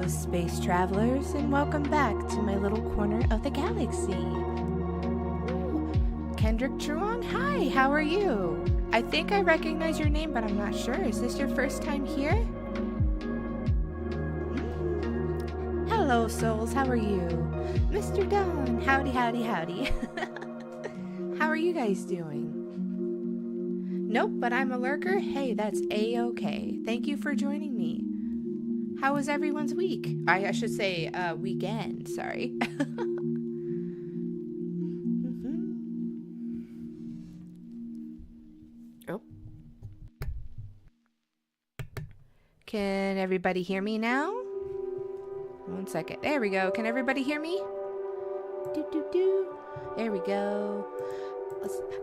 space travelers, and welcome back to my little corner of the galaxy. Ooh, Kendrick Truong, hi, how are you? I think I recognize your name, but I'm not sure. Is this your first time here? Hello, souls, how are you? Mr. Don, howdy, howdy, howdy. How are you guys doing? Nope, but I'm a lurker. Hey, that's A-okay. Thank you for joining me. How was everyone's week? I should say weekend, sorry. Oh. Can everybody hear me now? 1 second. There we go. Can everybody hear me? There we go.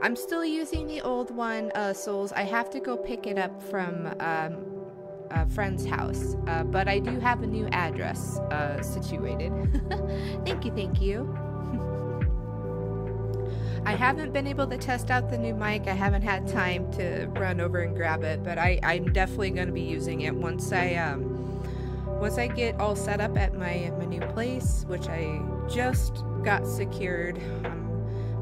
I'm still using the old one, Souls. I have to go pick it up from a friend's house, but I do have a new address situated. Thank you. I haven't been able to test out the new mic. I haven't had time to run over and grab it, but I'm definitely going to be using it once I get all set up at my new place, which I just got secured. I'm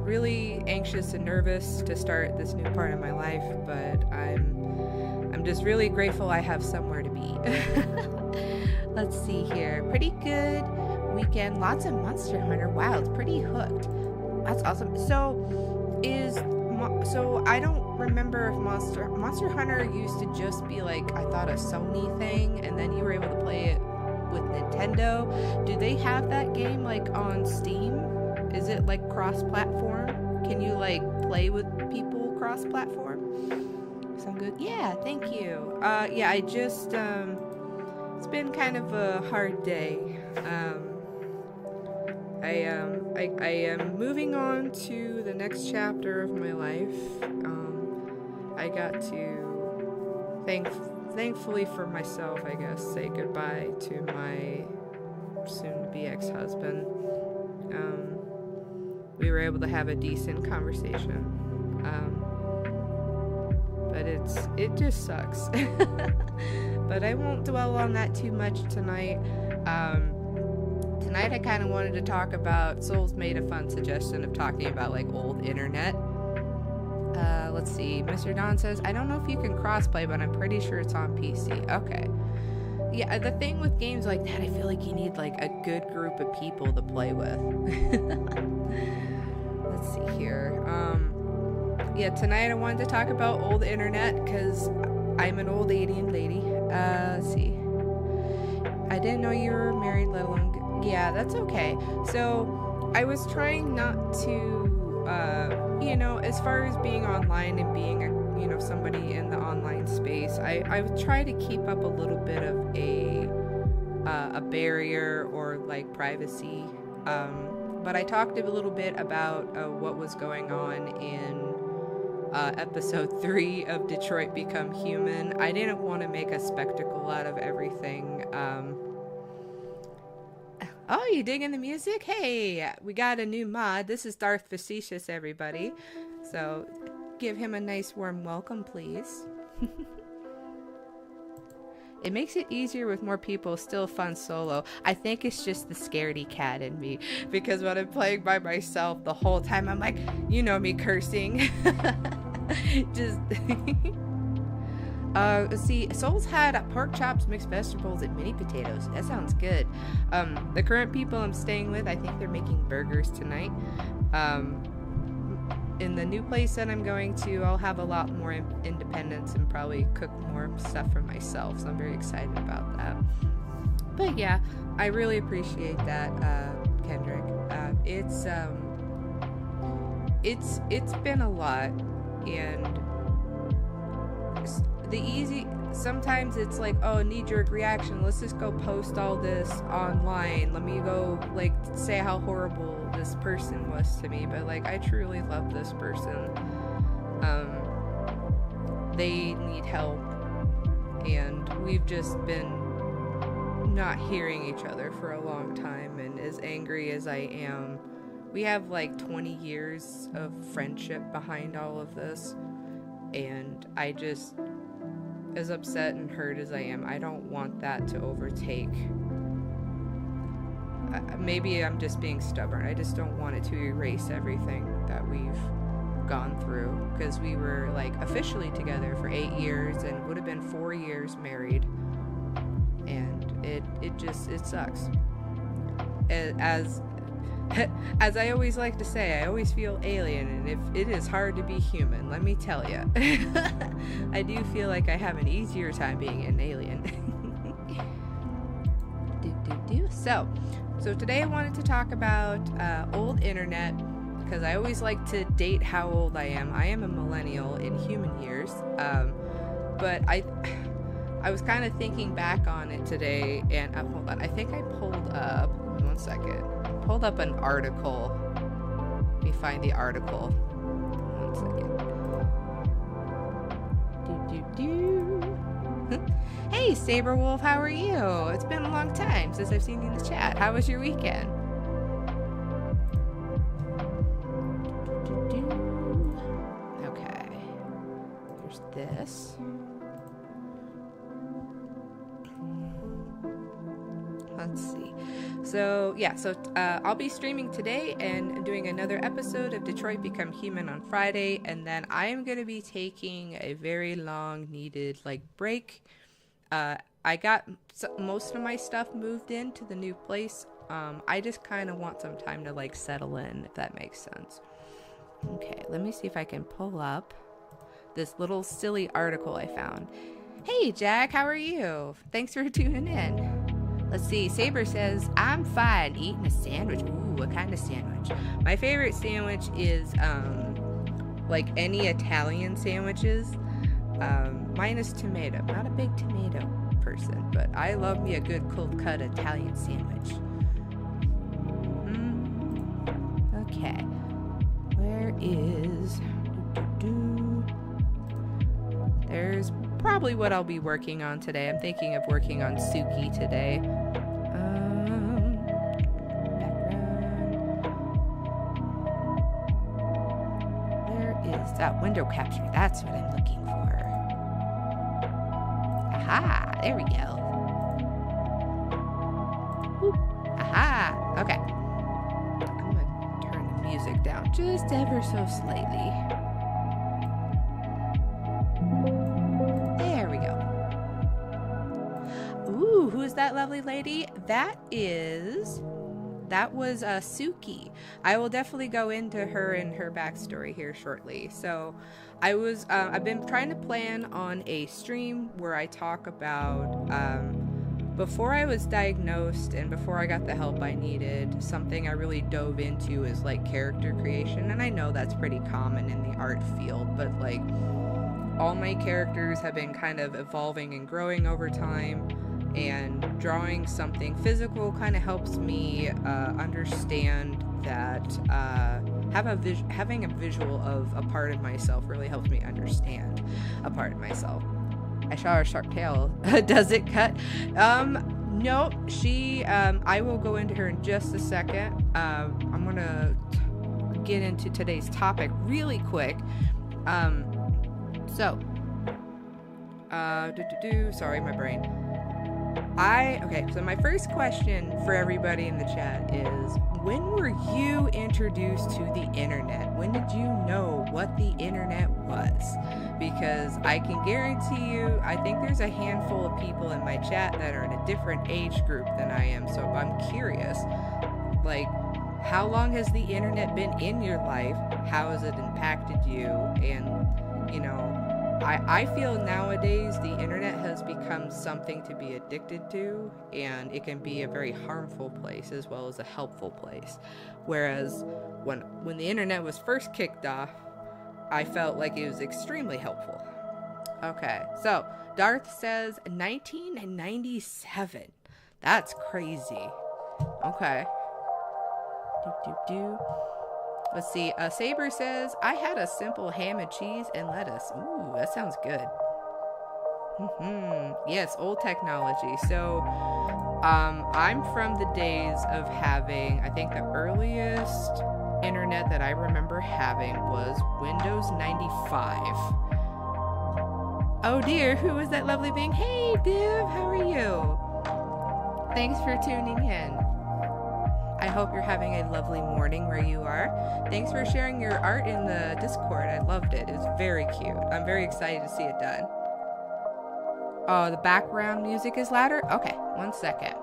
really anxious and nervous to start this new part of my life, but I'm just really grateful I have somewhere to be. Let's see here. Pretty good weekend. Lots of Monster Hunter. Wow, it's pretty hooked. That's awesome. So I don't remember if Monster Hunter used to just be like, I thought, a Sony thing, and then you were able to play it with Nintendo. Do they have that game like on Steam? Is it like cross-platform? Can you like play with people cross-platform? Sound good? Yeah, thank you. Yeah, I just it's been kind of a hard day. I am moving on to the next chapter of my life. I got to thankfully for myself, I guess, say goodbye to my soon-to-be ex-husband. We were able to have a decent conversation. But it just sucks. But I won't dwell on that too much tonight. Tonight I kind of wanted to talk about, Souls made a fun suggestion of talking about like old internet. Let's see, Mr. Don says, I don't know if you can crossplay, but I'm pretty sure it's on PC. Okay. Yeah, the thing with games like that, I feel like you need like a good group of people to play with. Let's see here. Yeah, tonight I wanted to talk about old internet because I'm an old alien lady. Let's see. I didn't know you were married, let alone... Yeah, that's okay. So, I was trying not to, as far as being online and being, somebody in the online space, I would try to keep up a little bit of a barrier or, like, privacy. But I talked a little bit about what was going on in episode 3 of Detroit Become Human. I didn't want to make a spectacle out of everything. Oh, you digging the music? Hey, we got a new mod. This is Darth Facetious, everybody. So give him a nice warm welcome, please. It makes it easier with more people, still fun solo. I think it's just the scaredy cat in me, because when I'm playing by myself the whole time, I'm like, you know me cursing. Just see, Souls had pork chops, mixed vegetables, and mini potatoes. That sounds good. The current people I'm staying with, I think they're making burgers tonight. In the new place that I'm going to, I'll have a lot more independence and probably cook more stuff for myself, so I'm very excited about that. But yeah, I really appreciate that, Kendrick. It's been a lot, and sometimes it's like, oh, knee-jerk reaction, let's just go post all this online, let me go like say how horrible this person was to me, but like I truly love this person. They need help, and we've just been not hearing each other for a long time, and as angry as I am, we have like 20 years of friendship behind all of this, and I just, as upset and hurt as I am, I don't want that to overtake maybe I'm just being stubborn. I just don't want it to erase everything that we've gone through, because we were like officially together for 8 years and would have been 4 years married, and it sucks. As as I always like to say, I always feel alien, and if it is hard to be human, let me tell you. I do feel like I have an easier time being an alien. So today I wanted to talk about old internet, because I always like to date how old I am. I am a millennial in human years, but I was kind of thinking back on it today, and hold on, I think I pulled up, one second, pulled up an article. Let me find the article. 1 second. Hey, Saberwolf, how are you? It's been a long time since I've seen you in the chat. How was your weekend? Okay. Here's this. Let's see. So I'll be streaming today and doing another episode of Detroit Become Human on Friday, and then I am going to be taking a very long needed break. I got most of my stuff moved into the new place. I just kind of want some time to settle in, if that makes sense. Okay, let me see if I can pull up this little silly article I found. Hey Jack, how are you? Thanks for tuning in. Let's see, Saber says, I'm fine, eating a sandwich. Ooh, what kind of sandwich? My favorite sandwich is, any Italian sandwiches, minus tomato. Not a big tomato person, but I love me a good cold cut Italian sandwich. Okay. Where is... There's probably what I'll be working on today. I'm thinking of working on Suki today. That window capture, that's what I'm looking for. Aha, there we go. Whoop. Aha, okay. I'm gonna turn the music down just ever so slightly. There we go. Ooh, who's that lovely lady? That was Suki. I will definitely go into her and her backstory here shortly. So I've been trying to plan on a stream where I talk about before I was diagnosed and before I got the help I needed, something I really dove into is character creation. And I know that's pretty common in the art field, but all my characters have been kind of evolving and growing over time. And drawing something physical kind of helps me understand that having a visual of a part of myself really helps me understand a part of myself. I saw her sharp tail. Does it cut? No, I will go into her in just a second. I'm going to get into today's topic really quick. Sorry, my brain. So my first question for everybody in the chat is, when were you introduced to the internet? When did you know what the internet was? Because I can guarantee you, I think there's a handful of people in my chat that are in a different age group than I am. So I'm curious, how long has the internet been in your life? How has it impacted you? And, I feel nowadays the internet has become something to be addicted to, and it can be a very harmful place as well as a helpful place. Whereas when the internet was first kicked off, I felt like it was extremely helpful. Okay, so Darth says 1997. That's crazy. Okay. Let's see. Saber says, I had a simple ham and cheese and lettuce. Ooh, that sounds good. Yes, old technology. So, I'm from the days of having, I think the earliest internet that I remember having was Windows 95. Oh dear, who was that lovely being? Hey, Viv, how are you? Thanks for tuning in. I hope you're having a lovely morning where you are. Thanks for sharing your art in the Discord. I loved it. It was very cute. I'm very excited to see it done. Oh, the background music is louder? Okay, 1 second.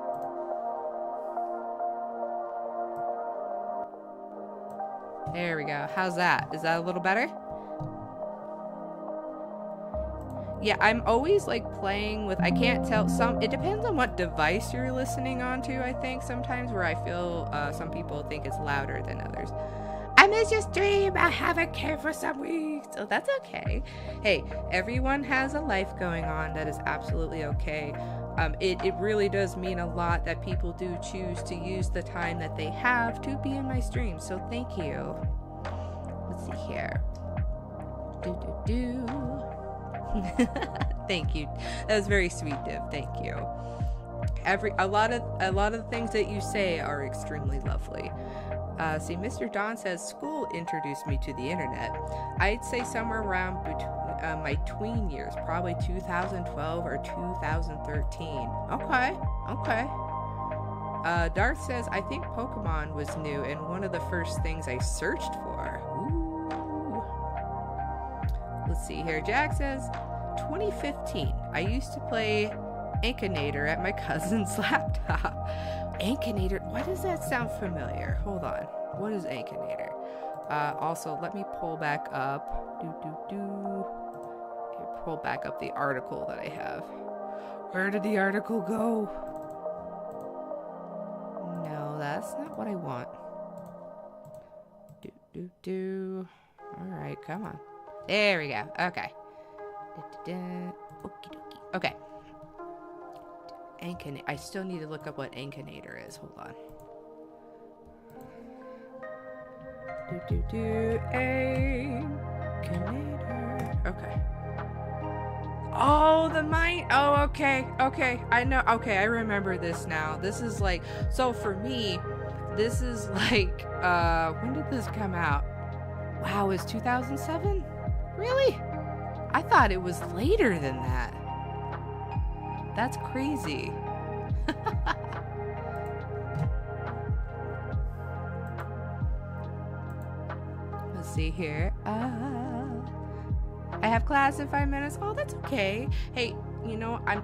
There we go. How's that? Is that a little better? Yeah, I'm always like playing with, I can't tell, it depends on what device you're listening on to, I think, sometimes, where I feel some people think it's louder than others. I missed your stream. I haven't cared for some weeks. So that's okay. Hey, everyone has a life going on. That is absolutely okay. It really does mean a lot that people do choose to use the time that they have to be in my stream. So thank you. Let's see here. Thank you. That was very sweet, Div. Thank you. A lot of the things that you say are extremely lovely. See, Mr. Don says school introduced me to the internet. I'd say somewhere around my tween years, probably 2012 or 2013. Okay. Darth says, I think Pokemon was new and one of the first things I searched for. Ooh. Let's see here. Jack says, 2015. I used to play Ankinator at my cousin's laptop. Ankinator? Why does that sound familiar? Hold on. What is Ankinator? Also, let me pull back up. Pull back up the article that I have. Where did the article go? No, that's not what I want. Alright, come on. There we go. Okay. Okay. I still need to look up what Ankinator is. Hold on. Ankinator. Okay. Oh, the mine. Oh, okay. I know. Okay, I remember this now. This is like, so for me, this is like, when did this come out? Wow, it's 2007? Really? I thought it was later than that. That's crazy. Let's see here. I have class in 5 minutes. Oh, that's okay. Hey, you know, I'm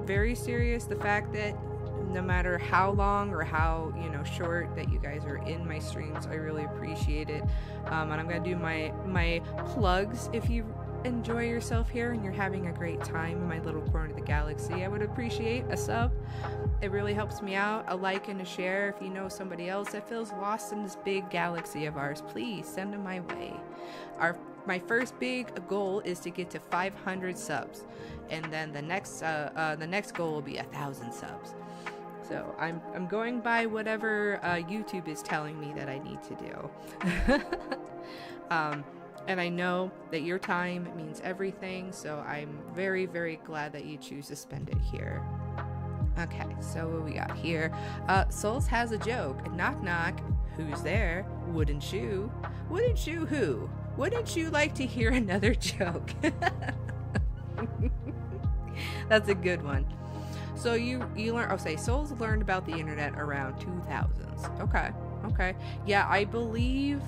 very serious. The fact that no matter how long or how, short that you guys are in my streams, I really appreciate it. And I'm gonna do my plugs. If you enjoy yourself here and you're having a great time in my little corner of the galaxy, I would appreciate a sub. It really helps me out. A like and a share. If you know somebody else that feels lost in this big galaxy of ours, please send them my way. My first big goal is to get to 500 subs, and then the next goal will be 1,000 subs. So I'm going by whatever YouTube is telling me that I need to do. And I know that your time means everything, so I'm very, very glad that you choose to spend it here. Okay, so what we got here? Souls has a joke. Knock knock. Who's there? Wooden shoe. Wooden shoe who? Wouldn't you like to hear another joke? That's a good one. So you learn. Oh, say Souls learned about the internet around 2000s. Okay. Yeah, I believe.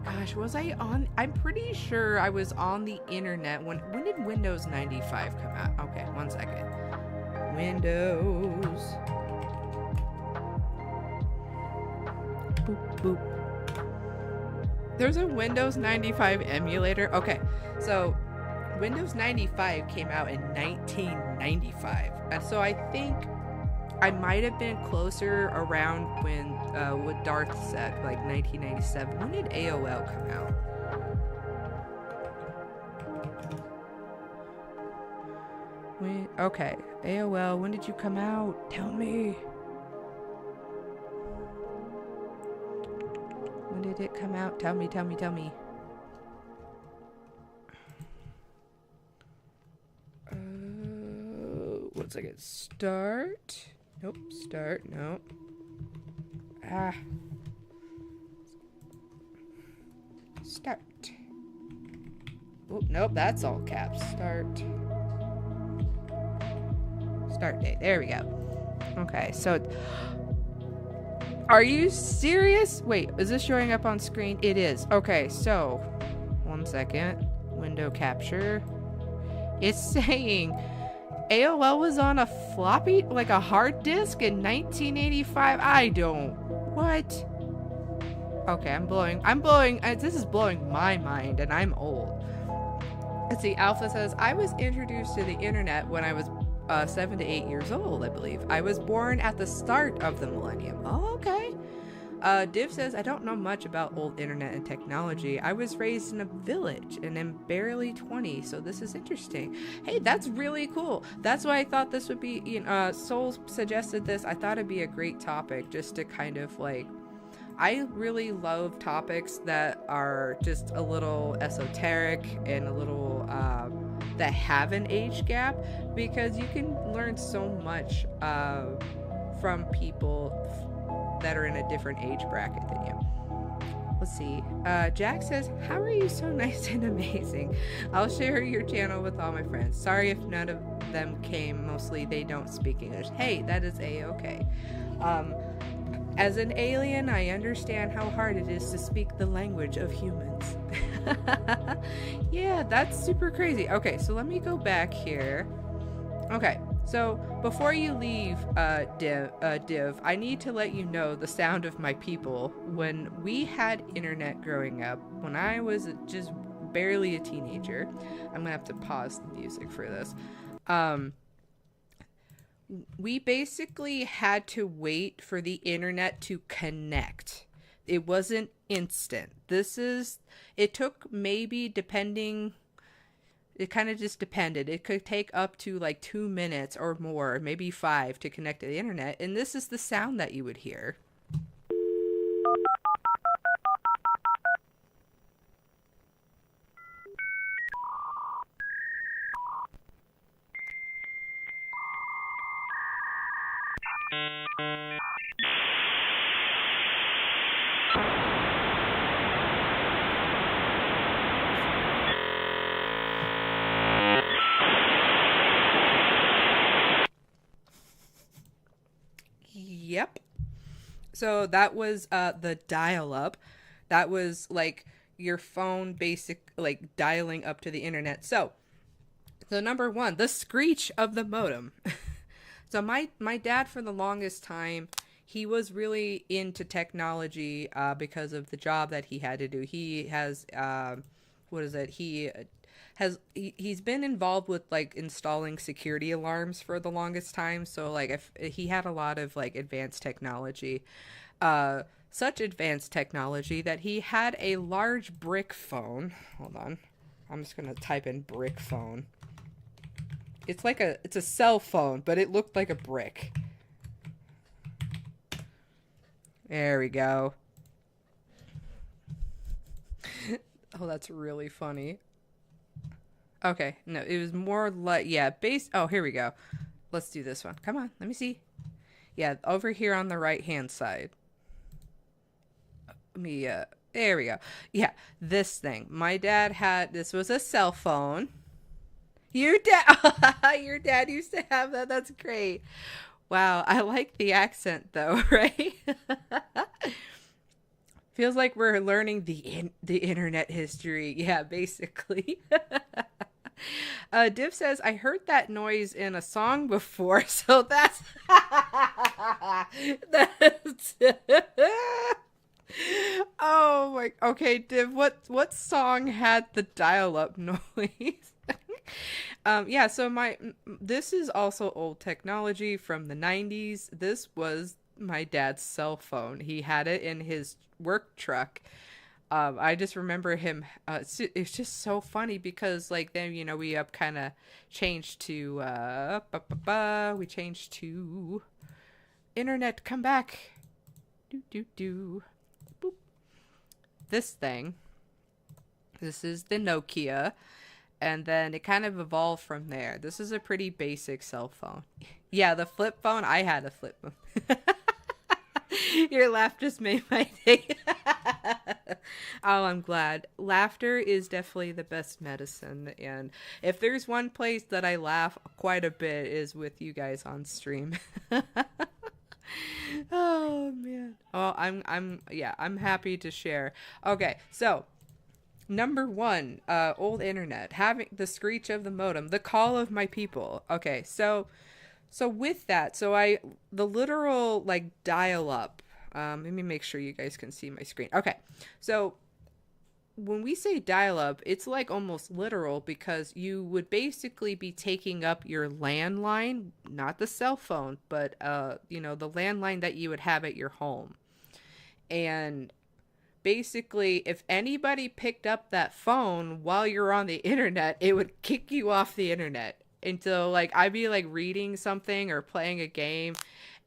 Gosh, was I on? I'm pretty sure I was on the internet when did Windows 95 come out? Okay, 1 second. Windows. Boop boop. There's a Windows 95 emulator. Okay, so Windows 95 came out in 1995, and so I think I might have been closer around when what Darth said, like 1997. When did AOL come out? Okay, AOL, when did you come out? Tell me. When did it come out? Tell me. 1 second. Start. Nope. Start. Nope. Start. Oh, nope. That's all caps. Start. Start date. There we go. Okay, so Are you serious? Wait, is this showing up on screen? It is. Okay, so 1 second. Window capture. It's saying AOL was on a floppy, like a hard disk in 1985. I don't. What? Okay, this is blowing my mind, and I'm old. Let's see, Alpha says, I was introduced to the internet when I was 7 to 8 years old, I believe. I was born at the start of the millennium. Oh, okay. Div says, I don't know much about old internet and technology. I was raised in a village and am barely 20, so this is interesting. Hey, that's really cool. That's why I thought this would be, Soul suggested this. I thought it'd be a great topic just to kind of like, I really love topics that are just a little esoteric and a little, that have an age gap, because you can learn so much, from people that are in a different age bracket than you. Let's see. Jack says, how are you so nice and amazing? I'll share your channel with all my friends. Sorry if none of them came. Mostly they don't speak English. Hey, that is a-okay. As an alien, I understand how hard it is to speak the language of humans. Yeah, that's super crazy. Okay, so let me go back here. Okay, so before you leave, Div, I need to let you know the sound of my people. When we had internet growing up, when I was just barely a teenager, I'm gonna have to pause the music for this. We basically had to wait for the internet to connect. It wasn't instant. It took maybe it kind of just depended. It could take up to like 2 minutes or more, maybe 5 to connect to the internet. And this is the sound that you would hear. Yep. So that was the dial-up. That was like your phone basic, like dialing up to the internet. So number one, the screech of the modem. So my dad, for the longest time, he was really into technology because of the job that he had to do. He has what is it? He's been involved with like installing security alarms for the longest time. So like if he had a lot of like advanced technology, such advanced technology that he had a large brick phone. Hold on, I'm just gonna type in brick phone. It's a cell phone, but it looked like a brick. There we go. Oh, that's really funny. Okay, no, it was more like, yeah, oh, here we go. Let's do this one. Come on, let me see. Yeah, over here on the right-hand side. There we go. Yeah, this thing. My dad this was a cell phone. Your dad used to have that. That's great. Wow, I like the accent though, right? Feels like we're learning the internet history. Yeah, basically. Div says, I heard that noise in a song before, so that's that's oh my, okay, Div, what song had the dial-up noise? Yeah, so this is also old technology from the 90s. This was my dad's cell phone. He had it in his work truck. I just remember him. It's just so funny because like then we kind of changed to we changed to internet. Come back. Boop. This thing. This is the Nokia. And then it kind of evolved from there. This is a pretty basic cell phone. Yeah, the flip phone. I had a flip phone. Your laugh just made my day. Oh, I'm glad. Laughter is definitely the best medicine. And if there's one place that I laugh quite a bit is with you guys on stream. Oh, man. Oh, yeah, I'm happy to share. Okay, so number one, old internet, having the screech of the modem, the call of my people. Okay, so with that, the literal like dial up. Let me make sure you guys can see my screen. Okay, so when we say dial up, it's like almost literal because you would basically be taking up your landline, not the cell phone, but the landline that you would have at your home. And basically, if anybody picked up that phone while you're on the internet, it would kick you off the internet. Until like I'd be like reading something or playing a game,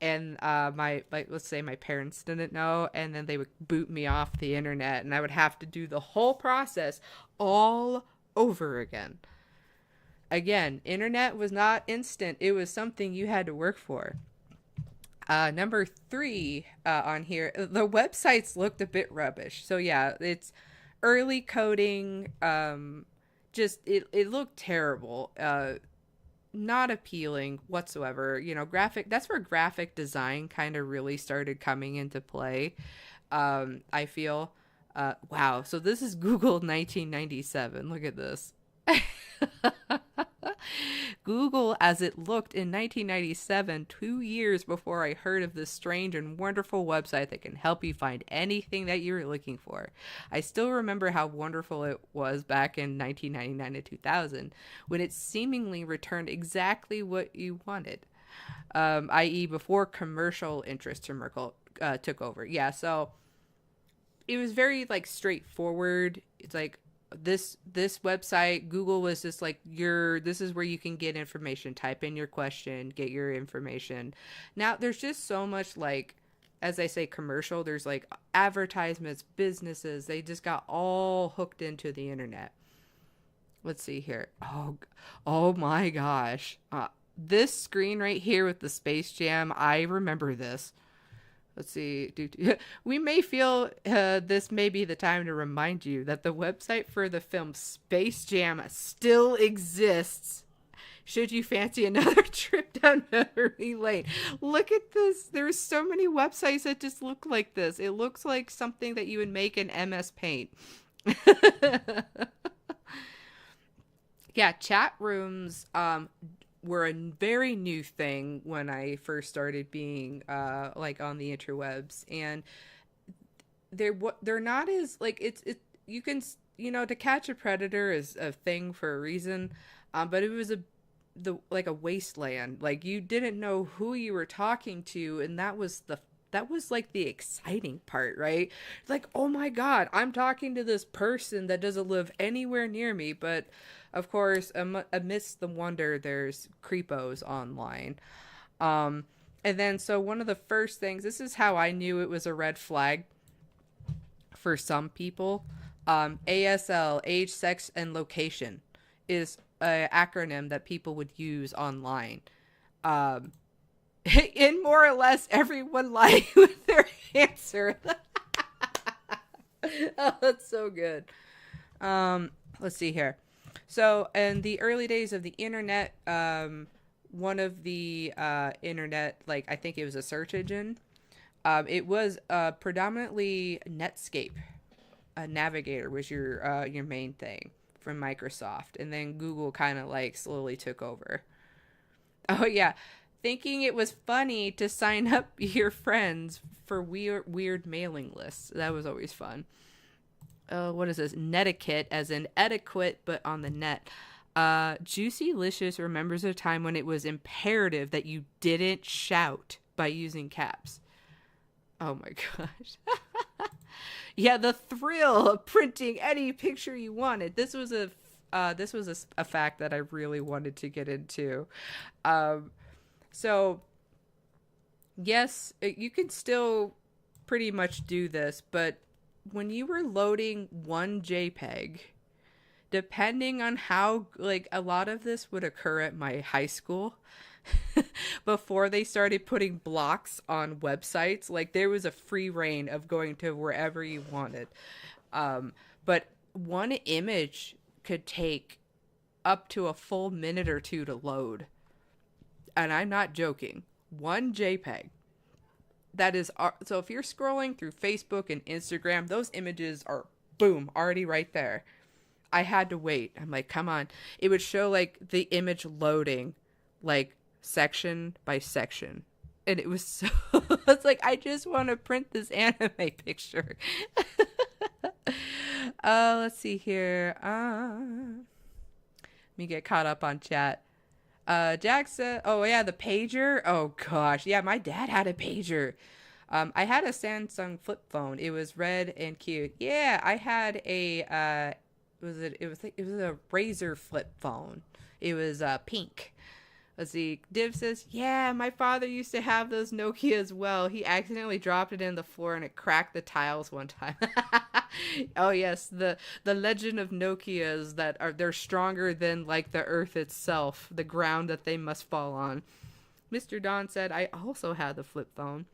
and my like let's say my parents didn't know, and then they would boot me off the internet, and I would have to do the whole process all over again. Again, internet was not instant; it was something you had to work for. Number three on here, the websites looked a bit rubbish. So yeah, it's early coding. Just it looked terrible. Not appealing whatsoever. Graphic. That's where graphic design kind of really started coming into play. I feel. Wow. So this is Google 1997. Look at this. Google as it looked in 1997, 2 years before I heard of this strange and wonderful website that can help you find anything that you're looking for. I still remember how wonderful it was back in 1999 to 2000 when it seemingly returned exactly what you wanted, i.e. before commercial interest took over. Yeah, so it was very like straightforward. It's like this website, Google was just like this is where you can get information. Type in your question, get your information. Now there's just so much, like, as I say, commercial. There's like advertisements, businesses. They just got all hooked into the internet. Let's see here. Oh my gosh. This screen right here with the Space Jam, I remember this. Let's see. We may feel this may be the time to remind you that the website for the film Space Jam still exists. Should you fancy another trip down memory lane? Look at this. There's so many websites that just look like this. It looks like something that you would make in MS Paint. Yeah, chat rooms were a very new thing when I first started being like on the interwebs, and they're not as like it's you can to catch a predator is a thing for a reason, but it was like a wasteland. Like you didn't know who you were talking to, and that was like the exciting part, right? Like, oh my God, I'm talking to this person that doesn't live anywhere near me. But of course, amidst the wonder, there's creepos online. And then, so one of the first things, this is how I knew it was a red flag for some people. ASL, age, sex, and location, is an acronym that people would use online. In more or less everyone lied with their answer. Oh, that's so good. Let's see here. So in the early days of the internet, one of the internet, like I think it was a search engine. It was predominantly Netscape. Navigator was your main thing from Microsoft, and then Google kind of like slowly took over. Oh yeah. Thinking it was funny to sign up your friends for weird mailing lists. That was always fun. What is this? Netiquette, as in etiquette, but on the net. Juicy Licious remembers a time when it was imperative that you didn't shout by using caps. Oh my gosh. Yeah, the thrill of printing any picture you wanted. This was a fact that I really wanted to get into. So, yes, you can still pretty much do this, but when you were loading one JPEG, depending on how, like, a lot of this would occur at my high school before they started putting blocks on websites. Like, there was a free reign of going to wherever you wanted. But one image could take up to a full minute or two to load. And I'm not joking. One JPEG. That is so if you're scrolling through Facebook and Instagram, those images are boom, already right there. I had to wait. I'm like, come on. It would show like the image loading, like section by section. And it was so, it's like, I just want to print this anime picture. Let's see here. Let me get caught up on chat. Jack said, oh yeah, the pager. Oh gosh. Yeah, my dad had a pager. I had a Samsung flip phone. It was red and cute. Yeah, I had a it was a Razor flip phone. It was pink. Let's see. Div says, yeah, my father used to have those Nokia as well. He accidentally dropped it in the floor and it cracked the tiles one time. Oh yes, the legend of Nokias that are they're stronger than like the earth itself, the ground that they must fall on. Mr. Don said, I also had the flip phone.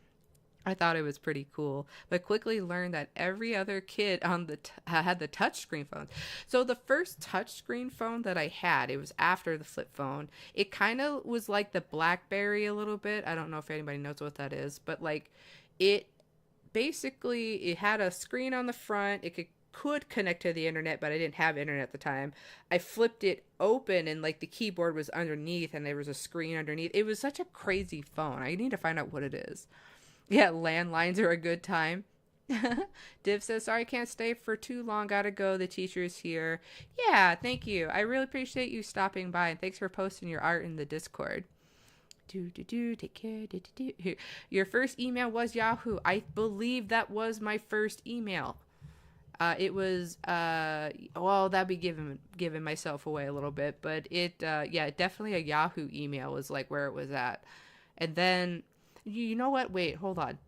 I thought it was pretty cool, but quickly learned that every other kid on had the touchscreen phones. So the first touchscreen phone that I had, it was after the flip phone. It kind of was like the BlackBerry a little bit. I don't know if anybody knows what that is, but like it basically it had a screen on the front. It could connect to the internet, but I didn't have internet at the time. I flipped it open and like the keyboard was underneath and there was a screen underneath. It was such a crazy phone. I need to find out what it is. Yeah, landlines are a good time. Div says, sorry, I can't stay for too long. Gotta go. The teacher's here. Yeah, thank you. I really appreciate you stopping by, and thanks for posting your art in the Discord. Take care. Your first email was Yahoo. I believe that was my first email. It was well, that'd be giving myself away a little bit, but yeah, definitely a Yahoo email was like where it was at. And then you know what? Wait, hold on.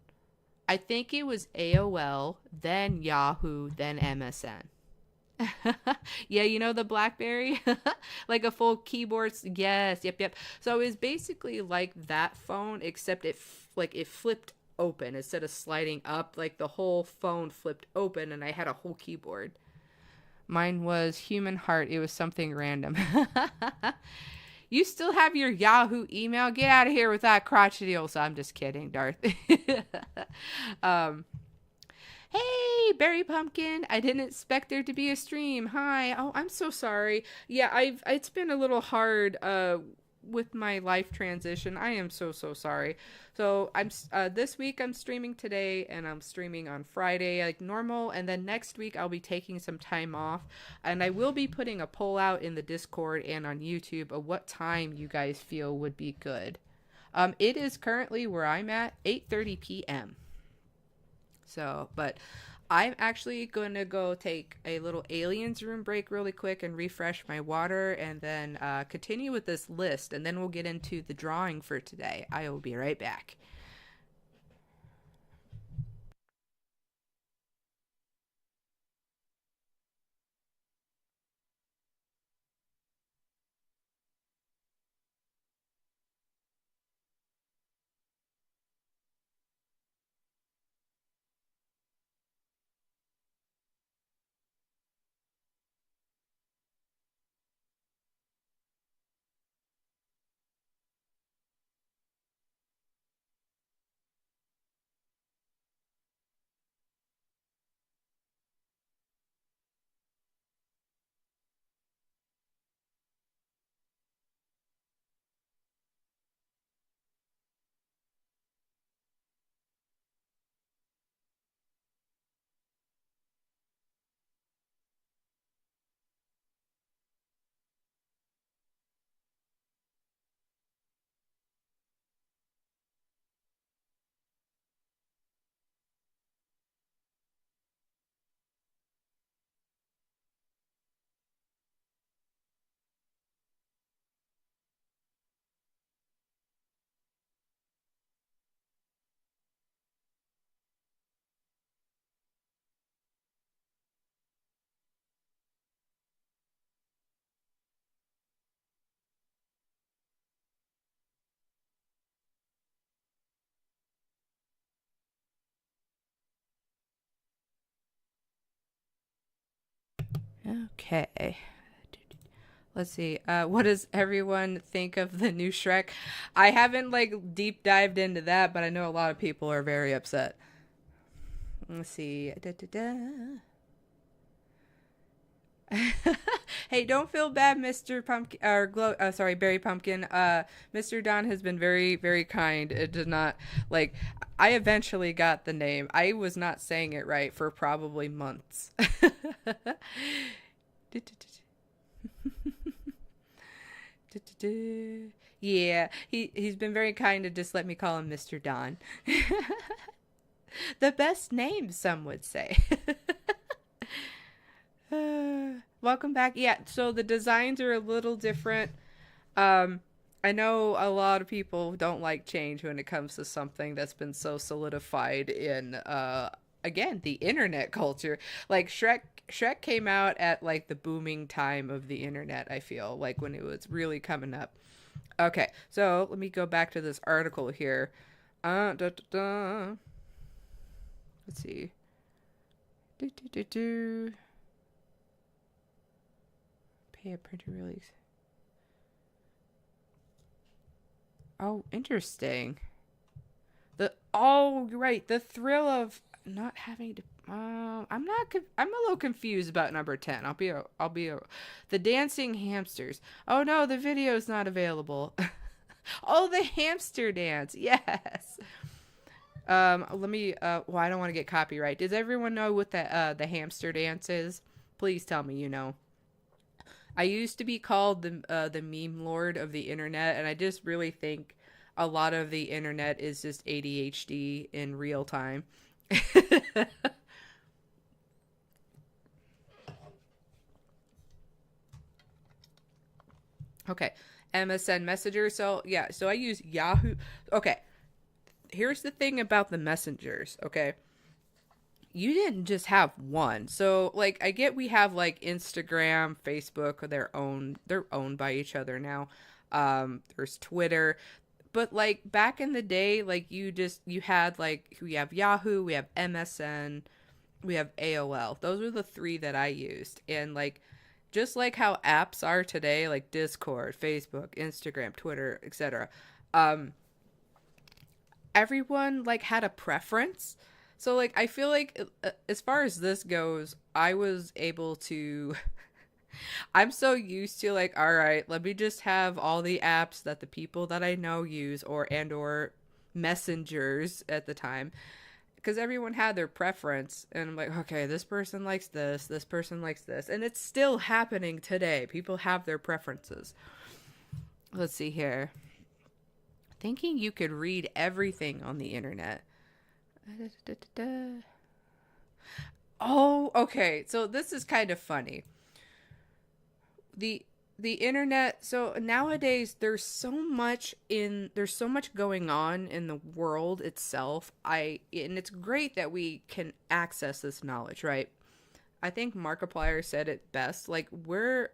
I think it was AOL, then Yahoo, then MSN. Yeah, you know the BlackBerry? Like a full keyboard. Yes, yep. So it was basically like that phone, except like it flipped open instead of sliding up. Like the whole phone flipped open, and I had a whole keyboard. Mine was Human Heart. It was something random. You still have your Yahoo email? Get out of here with that crotchety old. So I'm just kidding, Darth. um, hey, Berry Pumpkin. I didn't expect there to be a stream. Hi. Oh, I'm so sorry. Yeah, it's been a little hard with my life transition. I am so sorry. So I'm this week I'm streaming today and I'm streaming on Friday like normal, and then next week I'll be taking some time off, and I will be putting a poll out in the Discord and on YouTube of what time you guys feel would be good. It is currently where I'm at 8:30 p.m. So, but I'm actually going to go take a little aliens room break really quick and refresh my water, and then continue with this list, and then we'll get into the drawing for today. I will be right back. Okay. Let's see. What does everyone think of the new Shrek? I haven't like deep dived into that, but I know a lot of people are very upset. Let's see. Da, da, da. Hey, don't feel bad, Mr. Pumpkin or sorry, Berry Pumpkin. Mr. Don has been very, very kind. It did not like. I eventually got the name. I was not saying it right for probably months. Yeah, he's been very kind to just let me call him Mr. Don. The best name, some would say. Welcome back. Yeah, so the designs are a little different. Um, I know a lot of people don't like change when it comes to something that's been so solidified in again, the internet culture. Like Shrek came out at like the booming time of the internet, I feel, like when it was really coming up. Okay, so let me go back to this article here. Da, da, da. Let's see. Do, do, do, do. Pay a printer release. Oh, interesting. You're right, the thrill of not having to. I'm a little confused about number 10. The dancing hamsters. Oh no, the video's not available. Oh, the hamster dance. Yes. Let me. Well, I don't want to get copyright. Does everyone know what the hamster dance is? Please tell me you know. I used to be called the meme lord of the internet, and I just really think a lot of the internet is just ADHD in real time. Okay, MSN Messenger. So yeah, so I use Yahoo. Okay, here's the thing about the messengers. Okay, you didn't just have one. So like I get we have like Instagram, Facebook, they're owned by each other now. There's Twitter. But like back in the day, like you had like we have Yahoo, we have MSN, we have AOL. Those are the three that I used. And like just like how apps are today, like Discord, Facebook, Instagram, Twitter, etc. Um everyone like had a preference. So like I feel like as far as this goes, I was able to I'm so used to like all right, let me just have all the apps that the people that I know use or messengers at the time because everyone had their preference and I'm like okay, this person likes this and it's still happening today. People have their preferences. Let's see here. Thinking you could read everything on the internet. Oh, okay. So this is kind of funny. The internet, so nowadays there's so much going on in the world itself. I and it's great that we can access this knowledge, right? I think Markiplier said it best. Like we're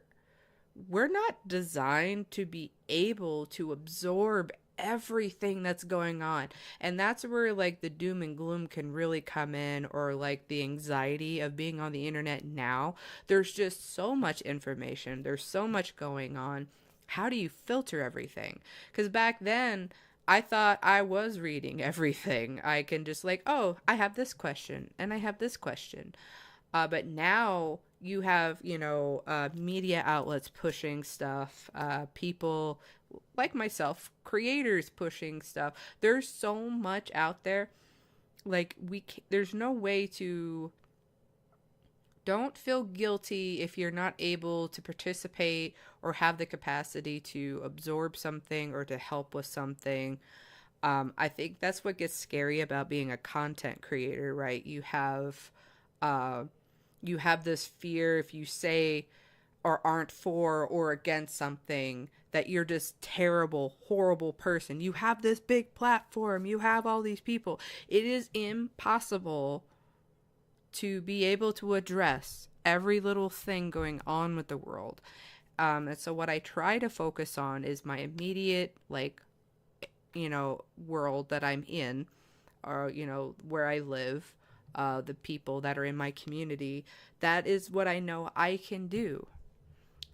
not designed to be able to absorb everything that's going on. And that's where like the doom and gloom can really come in or like the anxiety of being on the internet now. There's just so much information. There's so much going on. How do you filter everything? Cuz back then I thought I was reading everything. I can just like, "Oh, I have this question and I have this question." But now you have, media outlets pushing stuff, people like myself, creators pushing stuff. There's so much out there. Like there's no way to. Don't feel guilty if you're not able to participate or have the capacity to absorb something or to help with something. I think that's what gets scary about being a content creator, right? Uh, you have this fear if you say or aren't for or against something that you're just terrible, horrible person. You have this big platform, you have all these people. It is impossible to be able to address every little thing going on with the world. And so what I try to focus on is my immediate, like, world that I'm in, or, where I live, the people that are in my community. That is what I know I can do.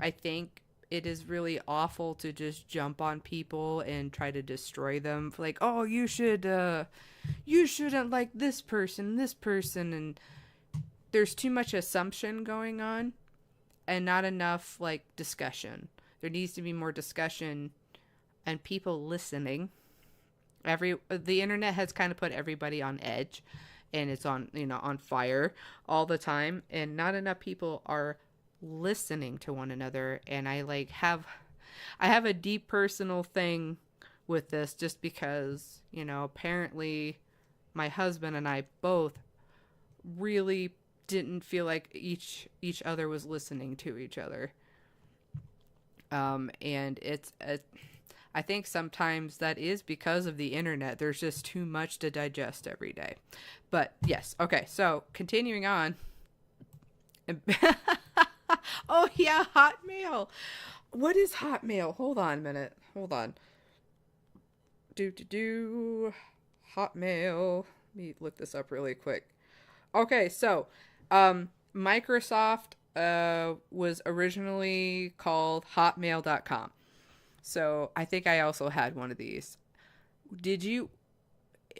I think it is really awful to just jump on people and try to destroy them. Like, oh, you shouldn't like this person, and there's too much assumption going on and not enough like discussion. There needs to be more discussion and people listening. The internet has kind of put everybody on edge, and it's on, on fire all the time, and not enough people are listening to one another. And I have a deep personal thing with this, just because, apparently my husband and I both really didn't feel like each other was listening to each other. And I think sometimes that is because of the internet. There's just too much to digest every day. But yes, okay, so continuing on. Oh yeah, Hotmail. What is Hotmail? Hold on a minute. Hold on. Hotmail. Let me look this up really quick. Okay, so Microsoft was originally called hotmail.com. So I think I also had one of these.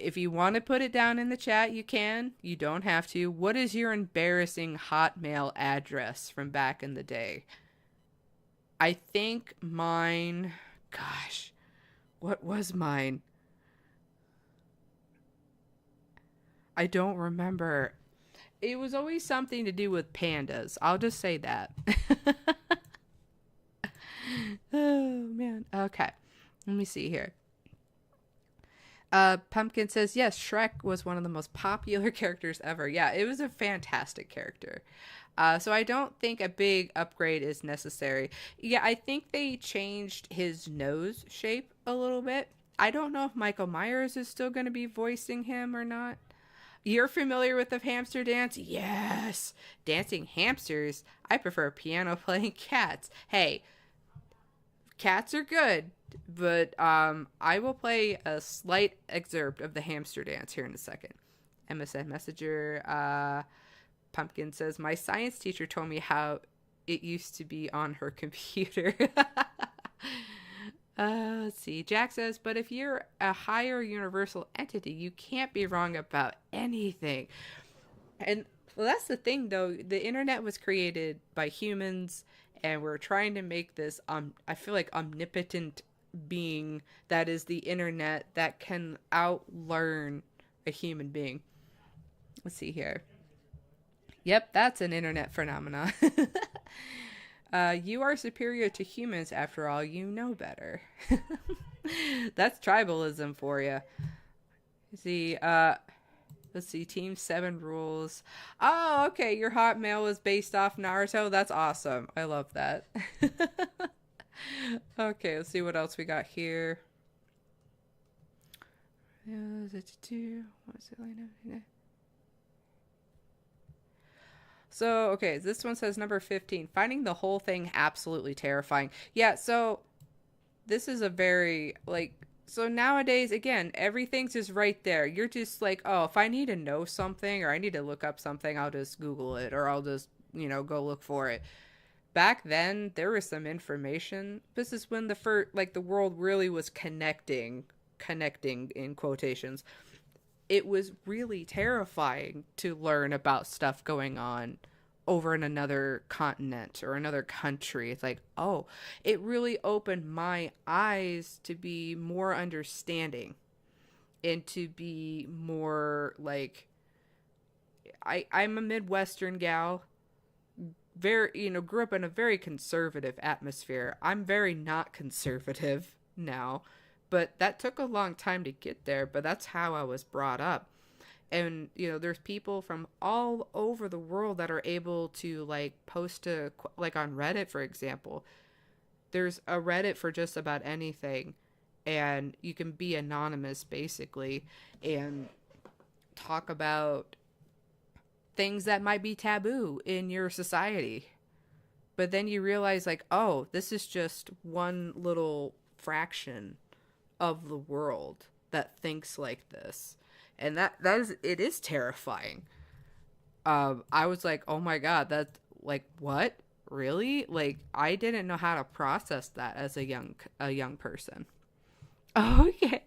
If you want to put it down in the chat, you can. You don't have to. What is your embarrassing Hotmail address from back in the day? I think mine, gosh, what was mine? I don't remember. It was always something to do with pandas. I'll just say that. Oh, man. Okay. Let me see here. Pumpkin says, yes, Shrek was one of the most popular characters ever. Yeah, it was a fantastic character. So I don't think a big upgrade is necessary. Yeah, I think they changed his nose shape a little bit. I don't know if Michael Myers is still going to be voicing him or not. You're familiar with the hamster dance? Yes. Dancing hamsters? I prefer piano playing cats. Hey, cats are good, but I will play a slight excerpt of the hamster dance here in a second. MSN Messenger. Pumpkin says, my science teacher told me how it used to be on her computer. Let's see. Jack says, but if you're a higher universal entity, you can't be wrong about anything. And well, that's the thing, though. The internet was created by humans, and we're trying to make this, I feel like, omnipotent being that is the internet that can outlearn a human being. Let's see here. Yep, that's an internet phenomenon. You are superior to humans, after all, you know better. That's tribalism for you. See, let's see, Team 7 rules. Oh, okay, your Hotmail is based off Naruto. That's awesome. I love that. Okay, let's see what else we got here. So, okay, this one says number 15. Finding the whole thing absolutely terrifying. Yeah, so this is a very, so nowadays, again, everything's just right there. You're just like, oh, if I need to know something or I need to look up something, I'll just Google it or I'll just, go look for it. Back then, there was some information. This is when the world really was connecting in quotations. It was really terrifying to learn about stuff going on over in another continent or another country. It's like, oh, it really opened my eyes to be more understanding and to be more like, I'm a Midwestern gal, very, grew up in a very conservative atmosphere. I'm very not conservative now. But that took a long time to get there, but that's how I was brought up. And, there's people from all over the world that are able to, post on Reddit, for example. There's a Reddit for just about anything, and you can be anonymous, basically, and talk about things that might be taboo in your society. But then you realize, oh, this is just one little fraction of the world that thinks like this, and it is terrifying. I was like, oh my god, that what? really? Like, I didn't know how to process that as a young person. Okay.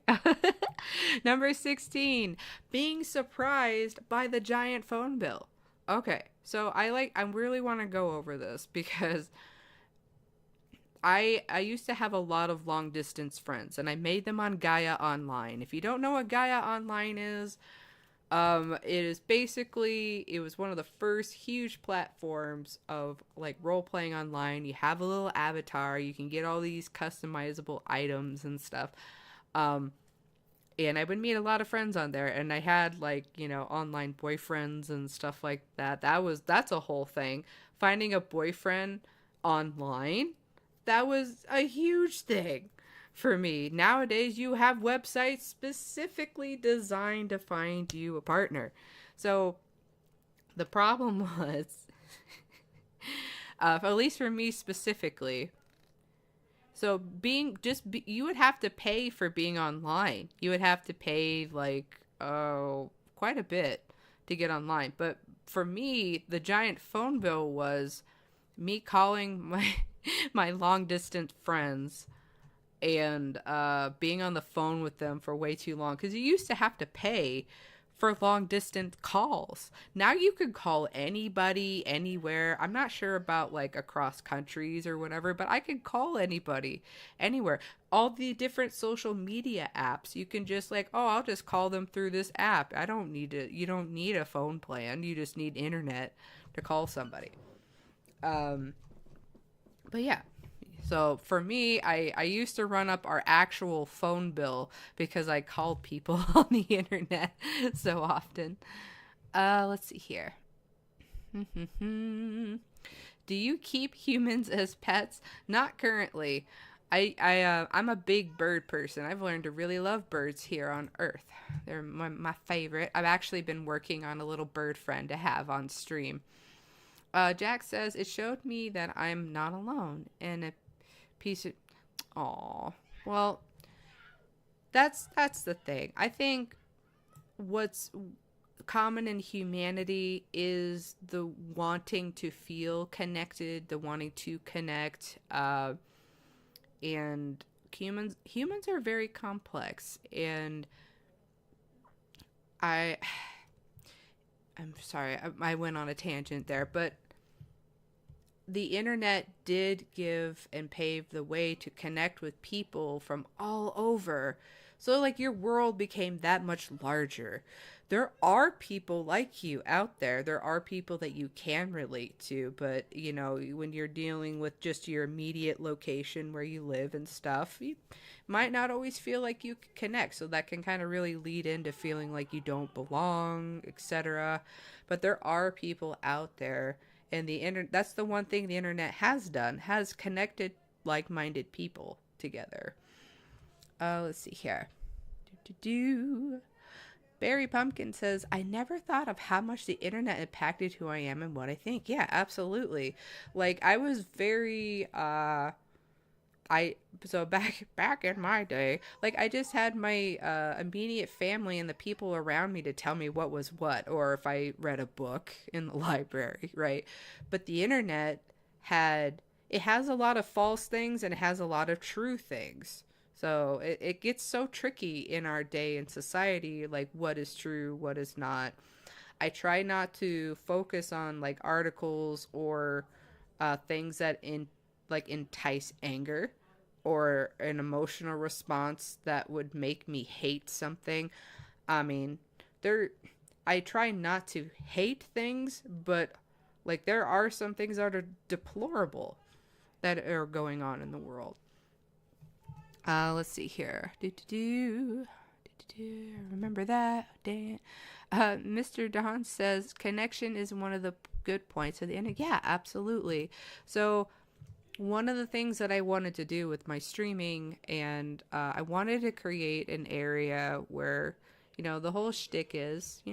Number 16, being surprised by the giant phone bill. Okay. So I really want to go over this because I used to have a lot of long distance friends and I made them on Gaia Online. If you don't know what Gaia Online is, it is basically, it was one of the first huge platforms of like role playing online. You have a little avatar, you can get all these customizable items and stuff. Um, and I would meet a lot of friends on there, and I had like, online boyfriends and stuff like that. That's a whole thing. Finding a boyfriend online, that was a huge thing for me. Nowadays, you have websites specifically designed to find you a partner. So the problem was, at least for me specifically, so you would have to pay for being online. You would have to pay like, quite a bit to get online. But for me, the giant phone bill was me calling my my long distance friends and being on the phone with them for way too long, because you used to have to pay for long distance calls. Now you can call anybody anywhere. I'm not sure about like across countries or whatever, but I can call anybody anywhere. All the different social media apps, you can just like, oh, I'll just call them through this app. You don't need a phone plan. You just need internet to call somebody. Um, but yeah, so for me, I used to run up our actual phone bill because I called people on the internet so often. Let's see here. Do you keep humans as pets? Not currently. I'm a big bird person. I've learned to really love birds here on Earth. They're my favorite. I've actually been working on a little bird friend to have on stream. Jack says it showed me that I'm not alone and a piece of. Aw. Well, that's the thing. I think what's common in humanity is the wanting to feel connected, the wanting to connect, and humans are very complex, and I I'm sorry, I went on a tangent there, but the internet did give and pave the way to connect with people from all over. So, like, your world became that much larger. There are people like you out there. There are people that you can relate to, but, when you're dealing with just your immediate location where you live and stuff, you might not always feel like you can connect. So, that can kind of really lead into feeling like you don't belong, etc. But there are people out there, and that's the one thing the internet has done, has connected like-minded people together. Let's see here. Barry Pumpkin says, I never thought of how much the internet impacted who I am and what I think. Yeah, absolutely. Like, I was very so back in my day, like, I just had my immediate family and the people around me to tell me what was what, or if I read a book in the library, right? But the internet has a lot of false things and it has a lot of true things. So it gets so tricky in our day in society, like what is true, what is not. I try not to focus on like articles or things that entice anger or an emotional response that would make me hate something. I mean, I try not to hate things, but like there are some things that are deplorable that are going on in the world. Let's see here. Remember that? Dang. Mr. Don says connection is one of the good points of the internet. Yeah, absolutely. So one of the things that I wanted to do with my streaming, and I wanted to create an area where, the whole shtick is,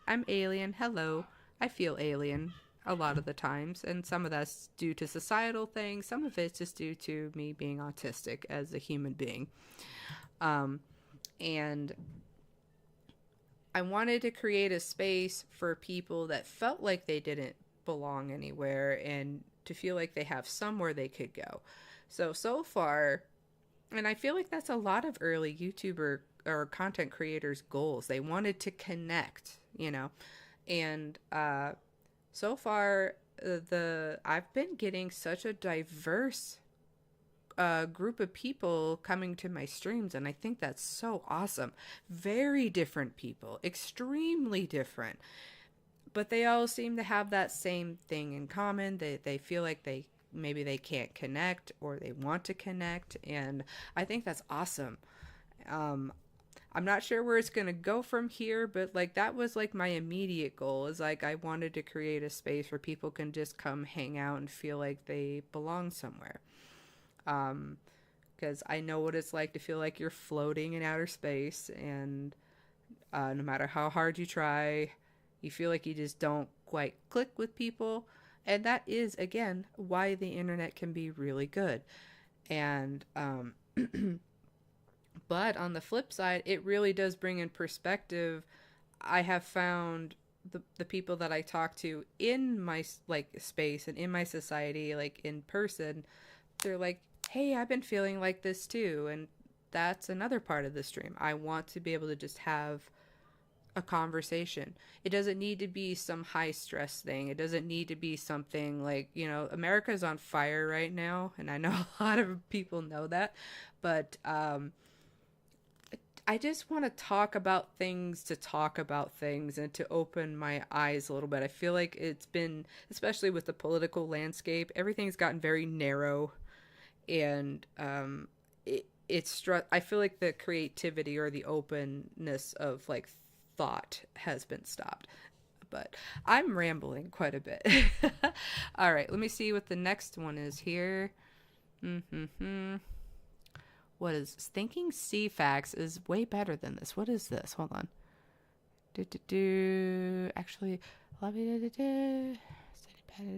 I'm alien. Hello. I feel alien a lot of the times, and some of that's due to societal things. Some of it's just due to me being autistic as a human being. And I wanted to create a space for people that felt like they didn't belong anywhere and to feel like they have somewhere they could go. So far, and I feel like that's a lot of early YouTuber or content creators' goals. They wanted to connect, you know, and so far the I've been getting such a diverse group of people coming to my streams, and I think that's so awesome. Very different people, extremely different, but they all seem to have that same thing in common. They feel like maybe they can't connect or they want to connect, and I think that's awesome. um I'm not sure where it's gonna go from here, but like that was like my immediate goal, is like I wanted to create a space where people can just come hang out and feel like they belong somewhere. um because I know what it's like to feel like you're floating in outer space, and no matter how hard you try, you feel like you just don't quite click with people. And that is, again, why the internet can be really good. And, but on the flip side, it really does bring in perspective. I have found the people that I talk to in my like space and in my society, like in person, they're like, hey, I've been feeling like this too. And that's another part of the stream. I want to be able to just have a conversation. It doesn't need to be some high stress thing. It doesn't need to be something like, America's on fire right now, and I know a lot of people know that, but I just want to talk about things to talk about things and to open my eyes a little bit. I feel like it's been, especially with the political landscape, everything's gotten very narrow, and I feel like the creativity or the openness of like thought has been stopped. But I'm rambling quite a bit. All right, let me see what the next one is here. What is this? Thinking CFAX is way better than this. What is this? Hold on. Actually,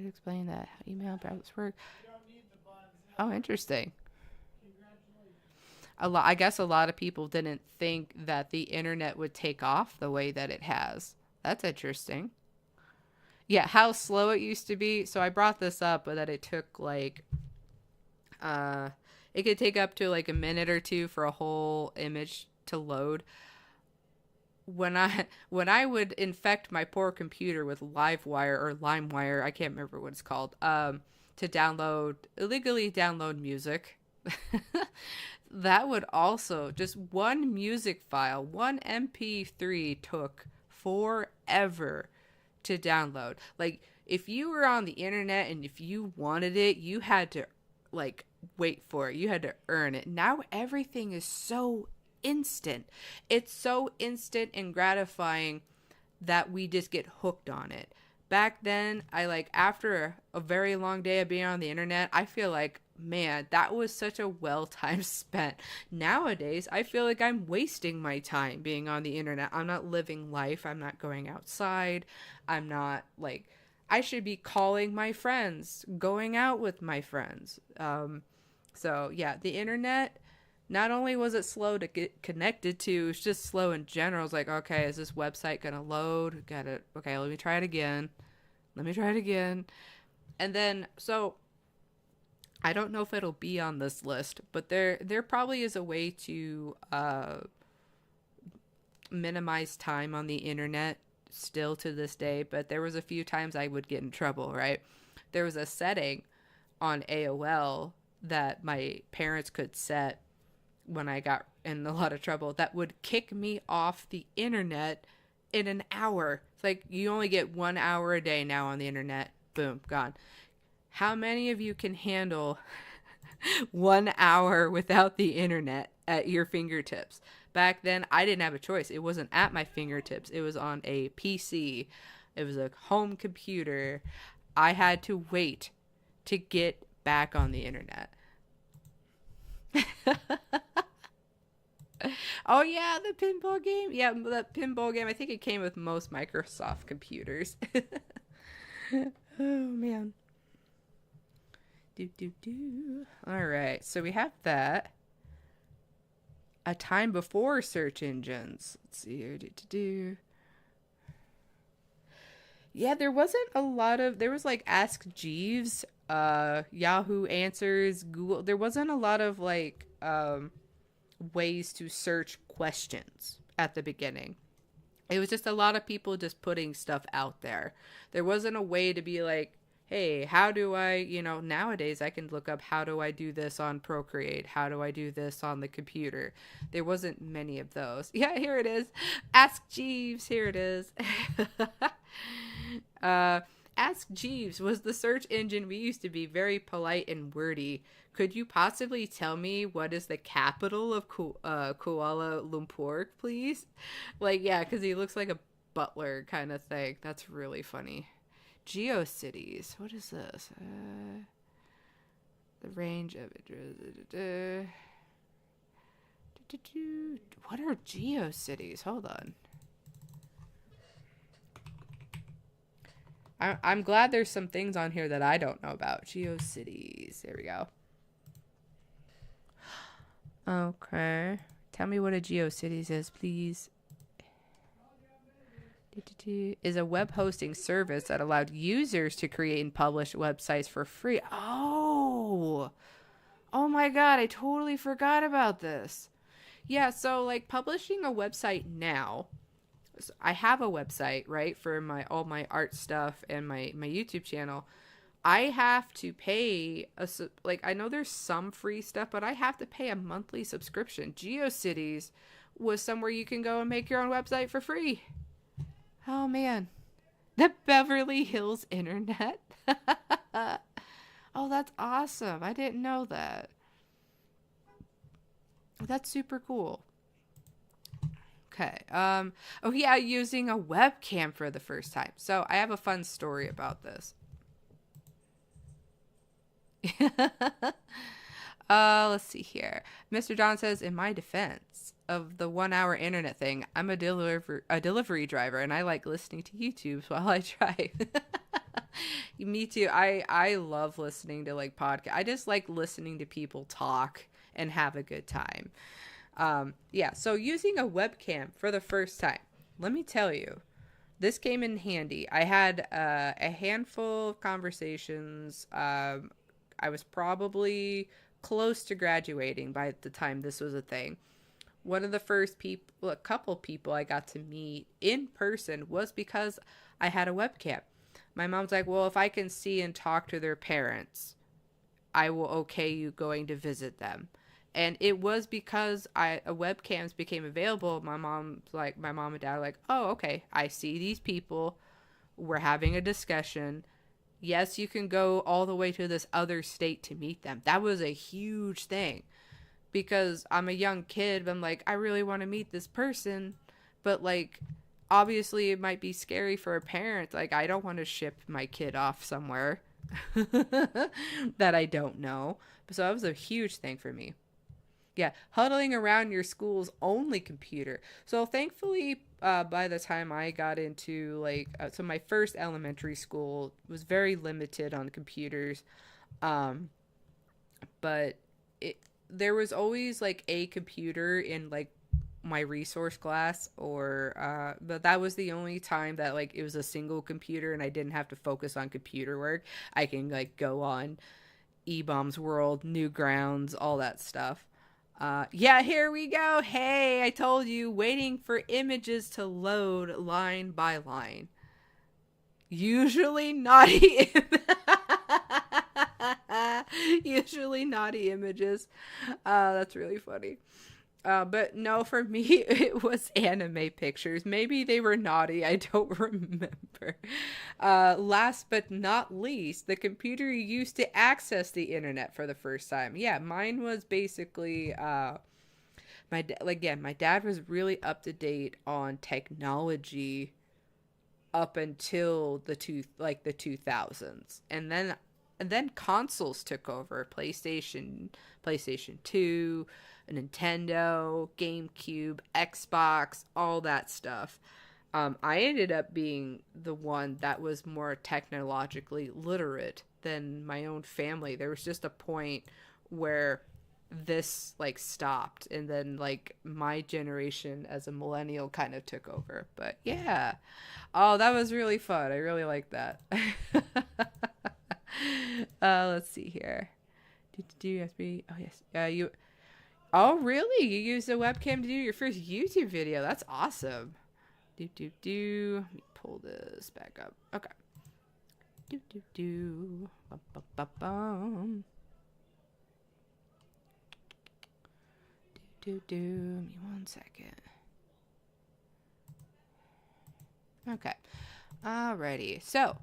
explain that how email browsers work. Oh, interesting. I guess a lot of people didn't think that the internet would take off the way that it has. That's interesting. Yeah, how slow it used to be. So I brought this up, but that it took like, it could take up to like a minute or two for a whole image to load. When I would infect my poor computer with LiveWire or LimeWire, I can't remember what it's called, to illegally download music. That would also, just one music file, one MP3 took forever to download. Like, if you were on the internet and if you wanted it, you had to like wait for it. You had to earn it. Now everything is so instant. It's so instant and gratifying that we just get hooked on it. Back then, after a very long day of being on the internet, I feel like, man, that was such a well time spent. Nowadays, I feel like I'm wasting my time being on the internet. I'm not living life. I'm not going outside. I'm not I should be calling my friends, going out with my friends. So yeah, the internet, not only was it slow to get connected to, it's just slow in general. It's like, okay, is this website gonna load? Okay, let me try it again. And then, so I don't know if it'll be on this list, but there probably is a way to minimize time on the internet still to this day, but there was a few times I would get in trouble, right? There was a setting on AOL that my parents could set when I got in a lot of trouble that would kick me off the internet in an hour. It's like, you only get 1 hour a day now on the internet. Boom, gone. How many of you can handle 1 hour without the internet at your fingertips? Back then, I didn't have a choice. It wasn't at my fingertips. It was on a PC. It was a home computer. I had to wait to get back on the internet. Oh yeah, the pinball game. Yeah, that pinball game. I think it came with most Microsoft computers. Oh man. All right, so we have that. A time before search engines. Let's see here. Yeah, there wasn't a lot of, there was like Ask Jeeves, Yahoo Answers, Google. There wasn't a lot of like ways to search questions at the beginning. It was just a lot of people just putting stuff out there. There wasn't a way to be like, hey, how do I, nowadays I can look up how do I do this on Procreate? How do I do this on the computer? There wasn't many of those. Yeah, here it is. Ask Jeeves. Here it is. uh, Ask Jeeves was the search engine we used to be, very polite and wordy. Could you possibly tell me what is the capital of Kuala Lumpur, please? Like, yeah, because he looks like a butler kind of thing. That's really funny. GeoCities. What is this? The range of it. What are GeoCities? Hold on. I'm glad there's some things on here that I don't know about. GeoCities. There we go. Okay. Tell me what a GeoCities is, please. Is a web hosting service that allowed users to create and publish websites for free. Oh my God, I totally forgot about this. Yeah, so like publishing a website now, so I have a website, right, for all my art stuff and my YouTube channel. I have to pay I know there's some free stuff, but I have to pay a monthly subscription. GeoCities was somewhere you can go and make your own website for free. Oh man, the Beverly Hills Internet. Oh, that's awesome. I didn't know that. That's super cool. Okay. Oh yeah, using a webcam for the first time. So I have a fun story about this. Let's see here. Mr. John says, in my defense of the 1 hour internet thing, I'm a delivery driver and I like listening to YouTube while I drive. Me too. I love listening to like podcasts. I just like listening to people talk and have a good time. Yeah, so using a webcam for the first time, let me tell you, this came in handy. I had a handful of conversations. I was probably close to graduating by the time this was a thing. One of the first people, a couple people I got to meet in person was because I had a webcam. My mom's like, well, if I can see and talk to their parents, I will okay you going to visit them. And it was because webcams became available. My mom and dad are like, oh, okay, I see these people. We're having a discussion. Yes, you can go all the way to this other state to meet them. That was a huge thing because I'm a young kid. But I'm like, I really want to meet this person. But like, obviously it might be scary for a parent. Like, I don't want to ship my kid off somewhere that I don't know. So that was a huge thing for me. Yeah, huddling around your school's only computer. So thankfully, by the time I got into so my first elementary school was very limited on computers, but there was always like a computer in like my resource class, but that was the only time that like it was a single computer and I didn't have to focus on computer work. I can like go on eBaum's World, Newgrounds, all that stuff. Yeah, here we go. Hey, I told you, waiting for images to load line by line. Usually naughty. Usually naughty images. That's really funny. But no, for me, it was anime pictures. Maybe they were naughty. I don't remember. Last but not least, the computer you used to access the internet for the first time. Yeah, mine was basically, my dad was really up to date on technology up until the 2000s. And then consoles took over. PlayStation 2, Nintendo, GameCube, Xbox, all that stuff. I ended up being the one that was more technologically literate than my own family. There was just a point where this like stopped, and then like my generation as a millennial kind of took over. But yeah, oh, that was really fun. I really like that. Let's see here. Do you have to be? Oh yes. You. Oh really? You used a webcam to do your first YouTube video? That's awesome. Let me pull this back up. Okay. Bum, bum, bum, bum. Give me 1 second. Okay. Alrighty. So,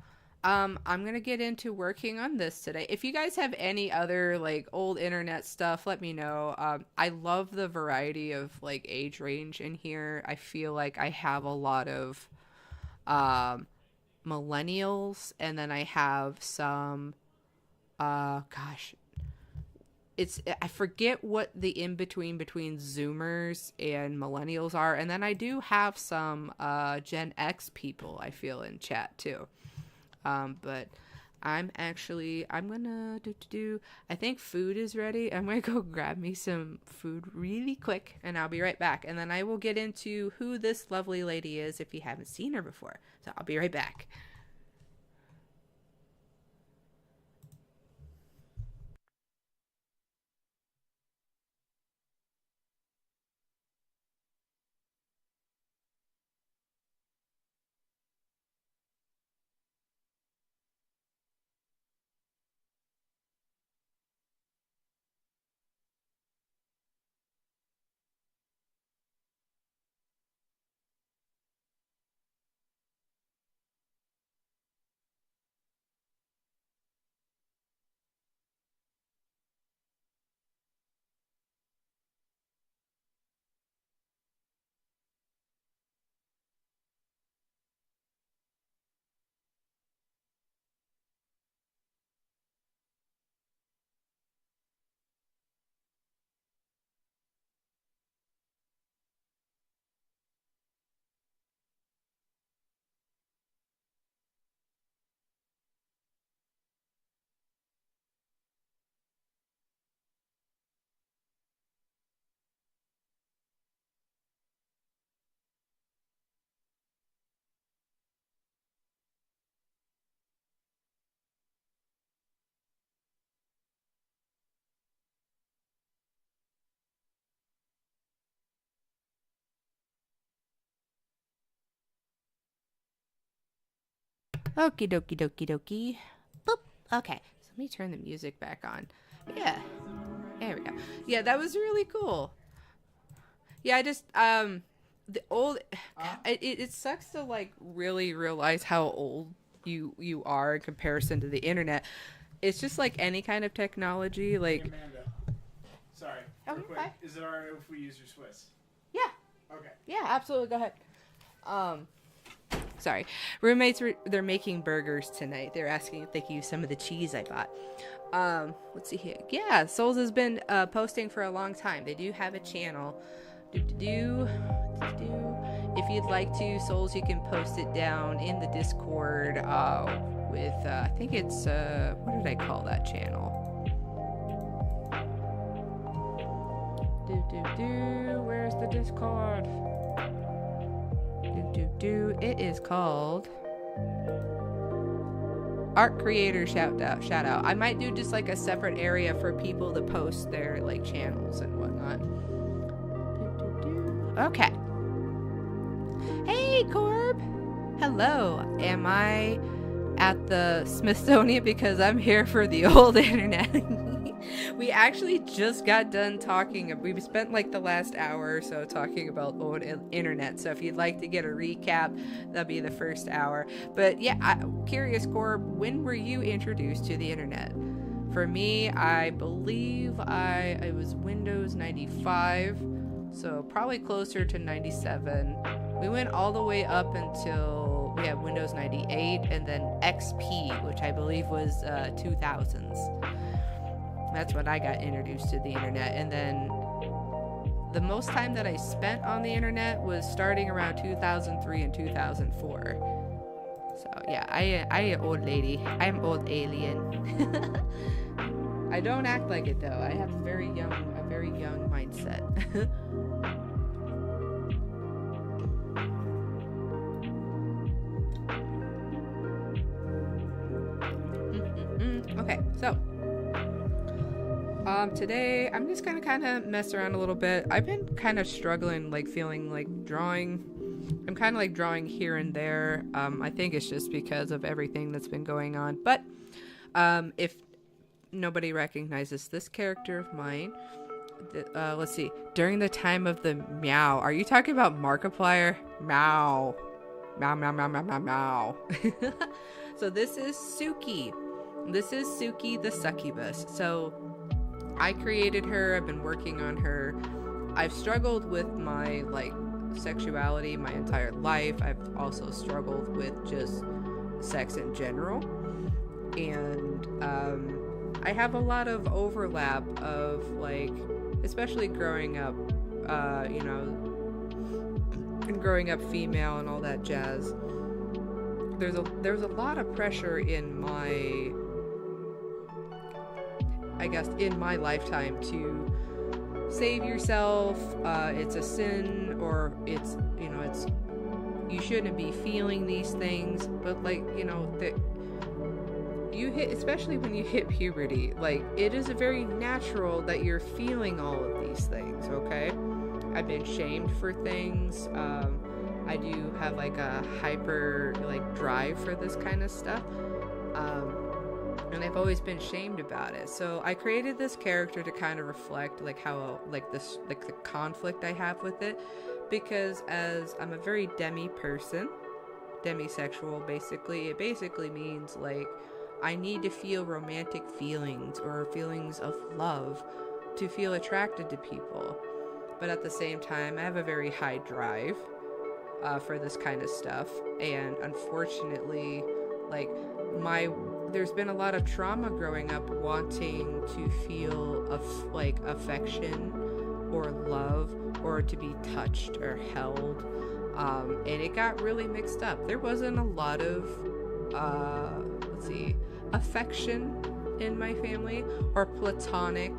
I'm gonna get into working on this today. If you guys have any other like old internet stuff, let me know. I love the variety of like age range in here. I feel like I have a lot of millennials, and then I have some gosh, I forget what the in between Zoomers and millennials are, and then I do have some Gen X people I feel in chat too. But I'm gonna do. I think food is ready. I'm gonna go grab me some food really quick, and I'll be right back. And then I will get into who this lovely lady is if you haven't seen her before. So I'll be right back. Okie dokie dokie dokie. Boop. Okay, so let me turn the music back on. Yeah, there we go. Yeah, that was really cool. Yeah, I just the old. It sucks to like really realize how old you are in comparison to the internet. It's just like any kind of technology. Like, Hey, Amanda. Sorry. Okay, Real quick. bye. Is it alright if we use your Swiss? yeah, Okay. yeah, absolutely. Go ahead. Sorry, roommates. They're making burgers tonight. They're asking if they can use some of the cheese I bought. Let's see here. Yeah, Souls has been posting for a long time. They do have a channel. If you'd like to, Souls, you can post it down in the Discord. With I think it's what did I call that channel? Where's the Discord? It is called Art Creator Shout Out. I might do just like a separate area for people to post their like channels and whatnot. Okay. Hey Corb. Hello. Am I at the Smithsonian? Because I'm here for the old internet. We actually just got done talking. We've spent like the last hour or so talking about old internet. So if you'd like to get a recap, that'll be the first hour. But yeah, curious, Corb, when were you introduced to the internet? For me, I believe it was Windows 95, so probably closer to 97. We went all the way up until we had Windows 98 and then XP, which I believe was 2000s. That's when I got introduced to the internet. And then the most time that I spent on the internet was starting around 2003 and 2004. So yeah, I old lady. I'm old alien. I don't act like it though. I have a very young mindset. Okay, so today I'm just gonna kind of mess around a little bit. I've been kind of struggling, like feeling like drawing. I'm kind of like drawing here and there. I think it's just because of everything that's been going on. But if nobody recognizes this character of mine, let's see. During the time of the meow, are you talking about Markiplier? Meow, meow, meow, meow, meow, meow, meow. So this is Suki. This is Suki the succubus. So I created her. I've been working on her. I've struggled with my like sexuality my entire life. I've also struggled with just sex in general, and I have a lot of overlap of like, especially growing up, and growing up female and all that jazz. There's a lot of pressure in my, I guess, in my lifetime to save yourself. It's a sin, or it's you shouldn't be feeling these things. But like, you hit, especially when you hit puberty, like it is very natural that you're feeling all of these things. Okay, I've been shamed for things. I do have like a hyper like drive for this kind of stuff. And I've always been shamed about it. So I created this character to kind of reflect like how like this like the conflict I have with it, because as I'm a very demisexual basically, it basically means like I need to feel romantic feelings or feelings of love to feel attracted to people. But at the same time, I have a very high drive for this kind of stuff, and unfortunately, like there's been a lot of trauma growing up wanting to feel like affection or love or to be touched or held, and it got really mixed up. There wasn't a lot of affection in my family or platonic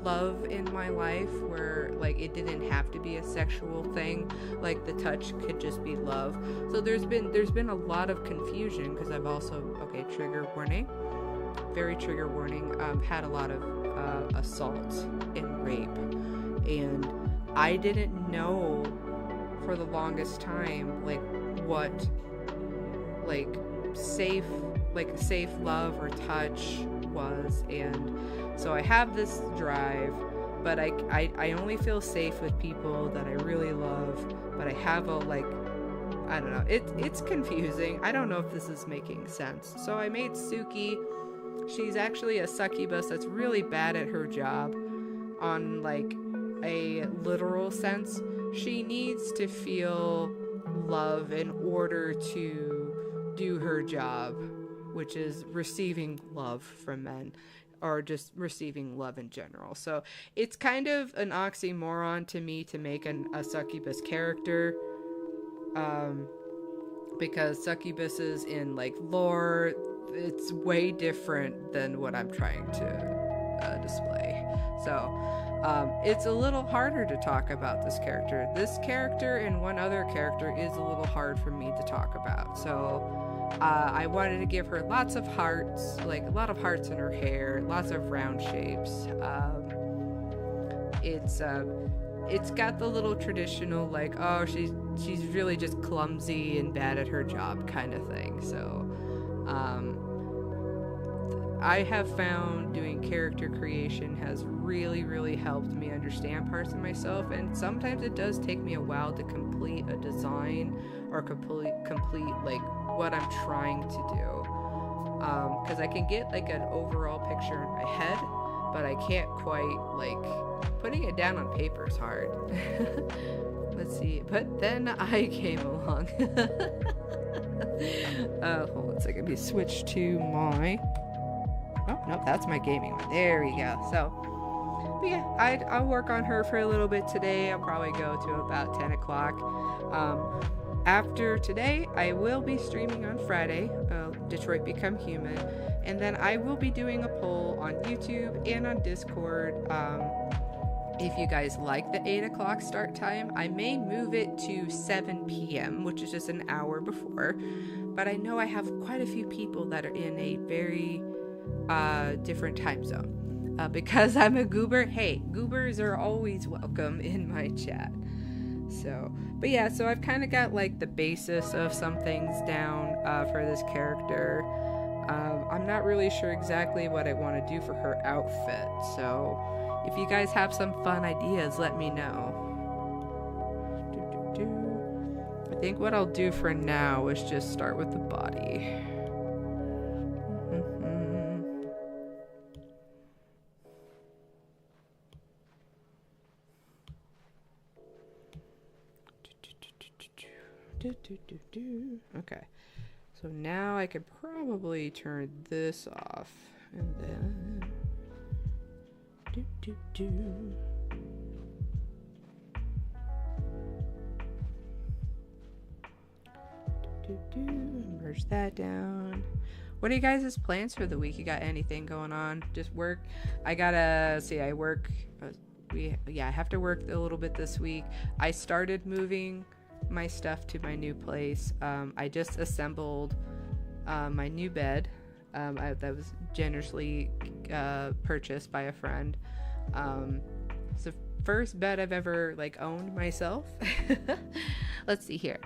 love in my life, where like it didn't have to be a sexual thing, like the touch could just be love. So there's been a lot of confusion, because I've also, trigger warning, very trigger warning, had a lot of assault and rape, and I didn't know for the longest time like what like safe love or touch was. And so I have this drive, but I only feel safe with people that I really love. But I have a I don't know, it's confusing. I don't know if this is making sense. So I made Suki. She's actually a succubus that's really bad at her job. On like a literal sense, she needs to feel love in order to do her job, which is receiving love from men, or just receiving love in general. So it's kind of an oxymoron to me to make a succubus character, because succubuses in like lore, it's way different than what I'm trying to display. So it's a little harder to talk about this character. This character and one other character is a little hard for me to talk about. So I wanted to give her lots of hearts, like a lot of hearts in her hair, lots of round shapes. It's got the little traditional like, oh, she's really just clumsy and bad at her job kind of thing. So I have found doing character creation has really, really helped me understand parts of myself, and sometimes it does take me a while to complete a design or complete like what I'm trying to do, because I can get like an overall picture in my head, but I can't quite, like, putting it down on paper is hard. Let's see, but then I came along. Hold on a second, let me switch to my, oh no, that's my gaming one, there we go. So but yeah, I'll work on her for a little bit today. I'll probably go to about 10 o'clock. After today, I will be streaming on Friday, Detroit Become Human. And then I will be doing a poll on YouTube and on Discord. If you guys like the 8 o'clock start time, I may move it to 7 p.m., which is just an hour before. But I know I have quite a few people that are in a very different time zone. Because I'm a goober, hey, goobers are always welcome in my chat. So, but yeah, so I've kind of got like the basis of some things down for this character. I'm not really sure exactly what I want to do for her outfit, so if you guys have some fun ideas, let me know. I think what I'll do for now is just start with the body. Okay, so now I could probably turn this off, and then merge that down. What are you guys' plans for the week? You got anything going on? Just work? I gotta see. I work. I have to work a little bit this week. I started moving my stuff to my new place. I just assembled my new bed that was generously purchased by a friend. It's the first bed I've ever like owned myself. Let's see here.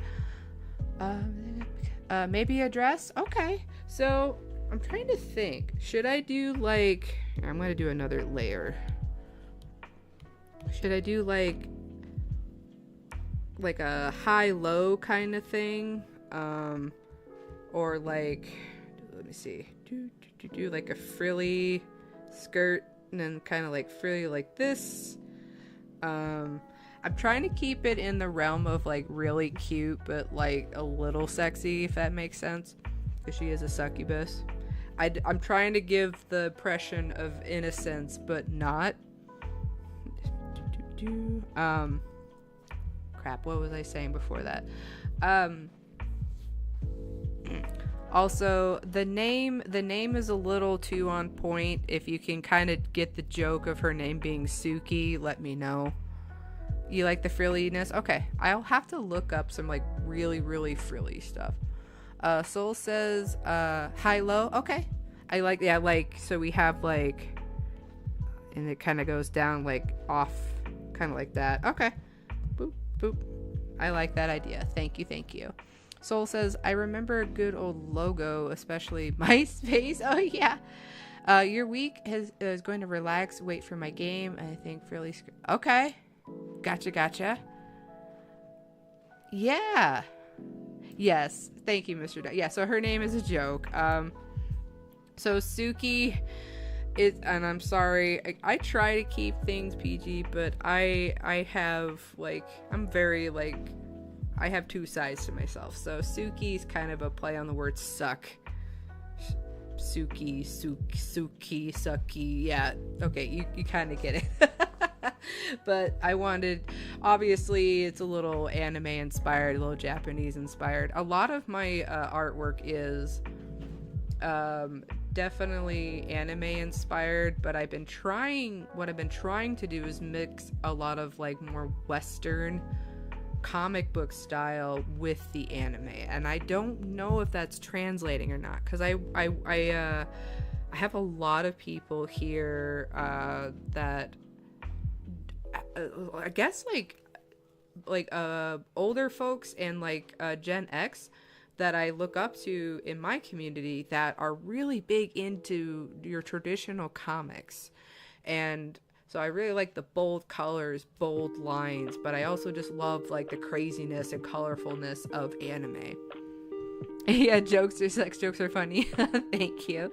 Maybe a dress. Okay, so I'm trying to think, should I do like, I'm gonna do another layer. Should I do like a high-low kind of thing, or like, let me see, do like a frilly skirt and then kind of like frilly like this. I'm trying to keep it in the realm of like really cute but like a little sexy, if that makes sense, because she is a succubus. I'm trying to give the impression of innocence but not. Crap, what was I saying before that? Also, the name is a little too on point. If you can kind of get the joke of her name being Suki, let me know. You like the frilliness? Okay, I'll have to look up some like really, really frilly stuff. Soul says high-low. Okay, I like, yeah, like, so we have like, and it kind of goes down like off, kind of like that. Okay. Boop, boop. I like that idea. Thank you. Soul says, I remember a good old logo, especially MySpace. Oh, yeah. Your week is going to relax, wait for my game. I think fairly... Okay. Gotcha. Yeah. Yes. Thank you, Mr. Yeah, so her name is a joke. So Suki... and I'm sorry, I try to keep things PG, but I have, like, I'm very, like, I have two sides to myself. So Suki's kind of a play on the word suck. Suki, sucky, yeah. Okay, you kind of get it. But I wanted, obviously, it's a little anime inspired, a little Japanese inspired. A lot of my artwork is definitely anime inspired, but what I've been trying to do is mix a lot of like more Western comic book style with the anime, and I don't know if that's translating or not, because I have a lot of people here that I guess like older folks and like Gen X that I look up to in my community that are really big into your traditional comics. And so I really like the bold colors, bold lines, but I also just love like the craziness and colorfulness of anime. Yeah, sex jokes are funny. Thank you.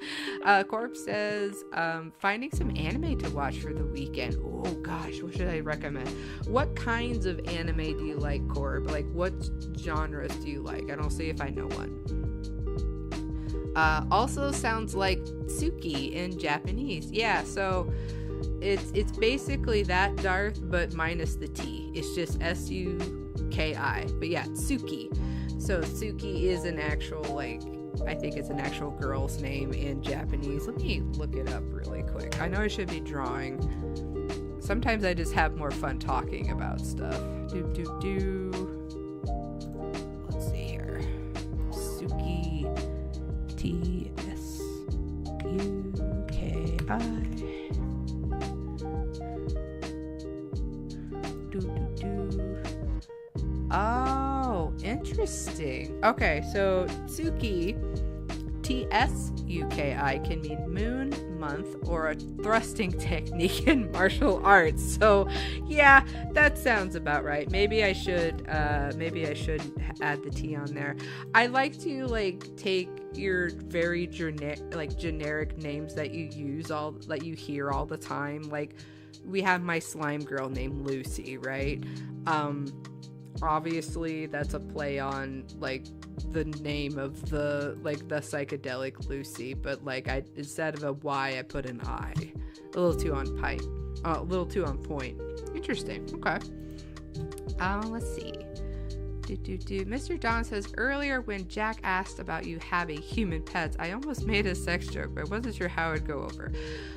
Corp says, finding some anime to watch for the weekend. Oh gosh, what should I recommend? What kinds of anime do you like, Corp? Like, what genres do you like? I don't see if I know one. Also sounds like Suki in Japanese. Yeah, so it's basically that, Darth, but minus the T. It's just Suki. But yeah, Suki. So Suki is an actual like I think it's an actual girl's name in Japanese. Let me look it up really quick. I know I should be drawing. Sometimes I just have more fun talking about stuff. Let's see here. Suki, Tsuki. Oh, interesting. Okay, so Tsuki, Tsuki, can mean moon, month, or a thrusting technique in martial arts. So, yeah, that sounds about right. Maybe I should add the T on there. I like to take your very generic names that you use that you hear all the time. Like, we have my slime girl named Lucy, right? Obviously that's a play on the name of the psychedelic Lucy, but I instead of a Y I put an I. A little too on point. Interesting. Okay. Let's see. Mr. Don says, earlier when Jack asked about you having human pets, I almost made a sex joke, but I wasn't sure how it'd go over.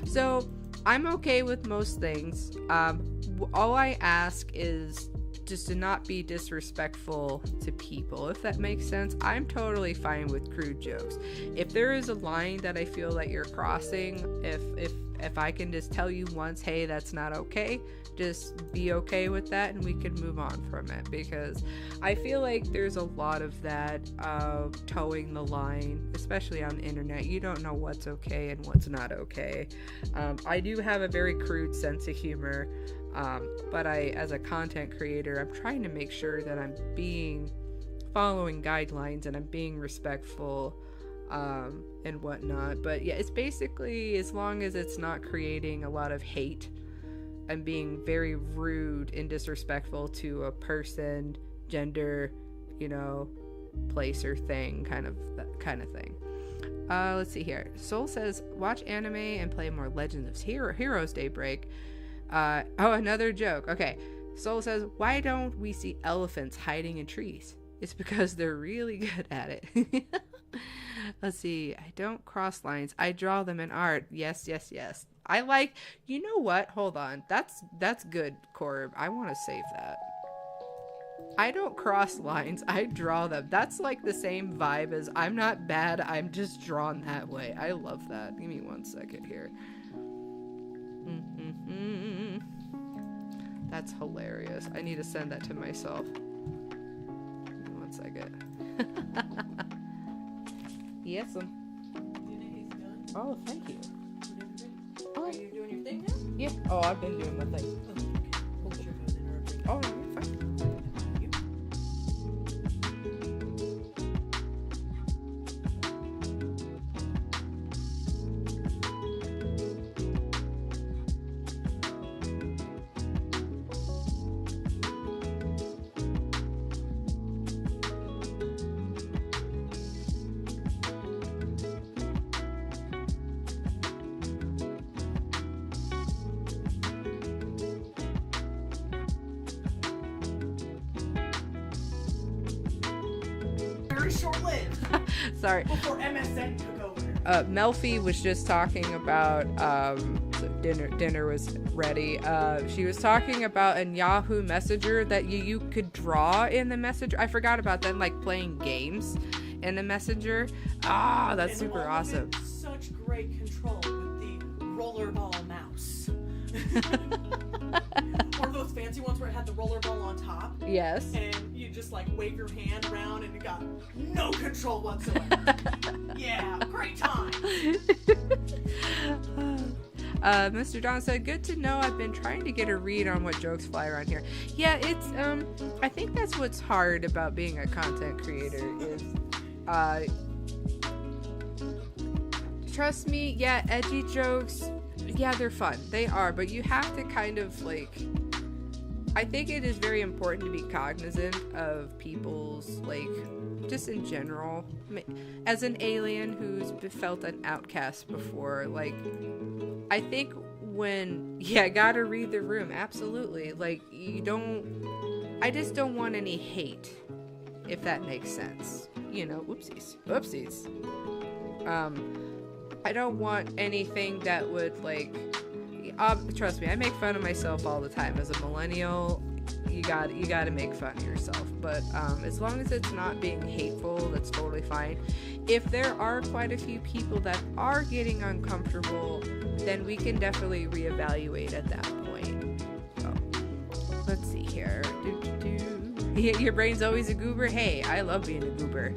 So I'm okay with most things. All I ask is just to not be disrespectful to people, if that makes sense. I'm totally fine with crude jokes. If there is a line that I feel that you're crossing, if I can just tell you once, hey, that's not okay, just be okay with that and we can move on from it, because I feel like there's a lot of that towing the line, especially on the internet. You don't know what's okay and what's not okay. I do have a very crude sense of humor, but as a content creator, I'm trying to make sure that I'm following guidelines and I'm being respectful and whatnot. But yeah, it's basically, as long as it's not creating a lot of hate and being very rude and disrespectful to a person, gender, place or thing, that kind of thing. Let's see here. Soul says, watch anime and play more Legends of Heroes Daybreak. Another joke. Okay. Soul says, why don't we see elephants hiding in trees? It's because they're really good at it. Let's see. I don't cross lines. I draw them in art. Yes. I like, you know what? Hold on. That's good, Corb. I want to save that. I don't cross lines. I draw them. That's like the same vibe as I'm not bad. I'm just drawn that way. I love that. Give me 1 second here. That's hilarious. I need to send that to myself. 1 second. Yes. Oh, thank you. Are you doing your thing now? Yeah. Oh, I've been doing my thing. Oh, sure, I was interrupting. Oh, no, you're fine. You? Very short-lived. Sorry. Before MSN took over. Melfi was just talking about dinner was ready. She was talking about in Yahoo Messenger that you could draw in the messenger. I forgot about that, playing games in the messenger. That's And super along with awesome. it, such great control with the rollerball mouse. One of those fancy ones where it had the rollerball on top. Yes. And you just wave your hand around and you got no control whatsoever. Yeah, great time. Mr. Don said, good to know. I've been trying to get a read on what jokes fly around here. Yeah, it's I think that's what's hard about being a content creator is trust me, yeah, edgy jokes, yeah, they're fun. They are, but you have to kind of I think it is very important to be cognizant of people's just in general, as an alien who's felt an outcast before, I think gotta read the room, absolutely. I just don't want any hate, if that makes sense. you know, whoopsies. I don't want anything that would like, trust me, I make fun of myself all the time. As a millennial, you gotta make fun of yourself. But as long as it's not being hateful, that's totally fine. If there are quite a few people that are getting uncomfortable, then we can definitely reevaluate at that point. So, let's see here. Your brain's always a goober. Hey, I love being a goober.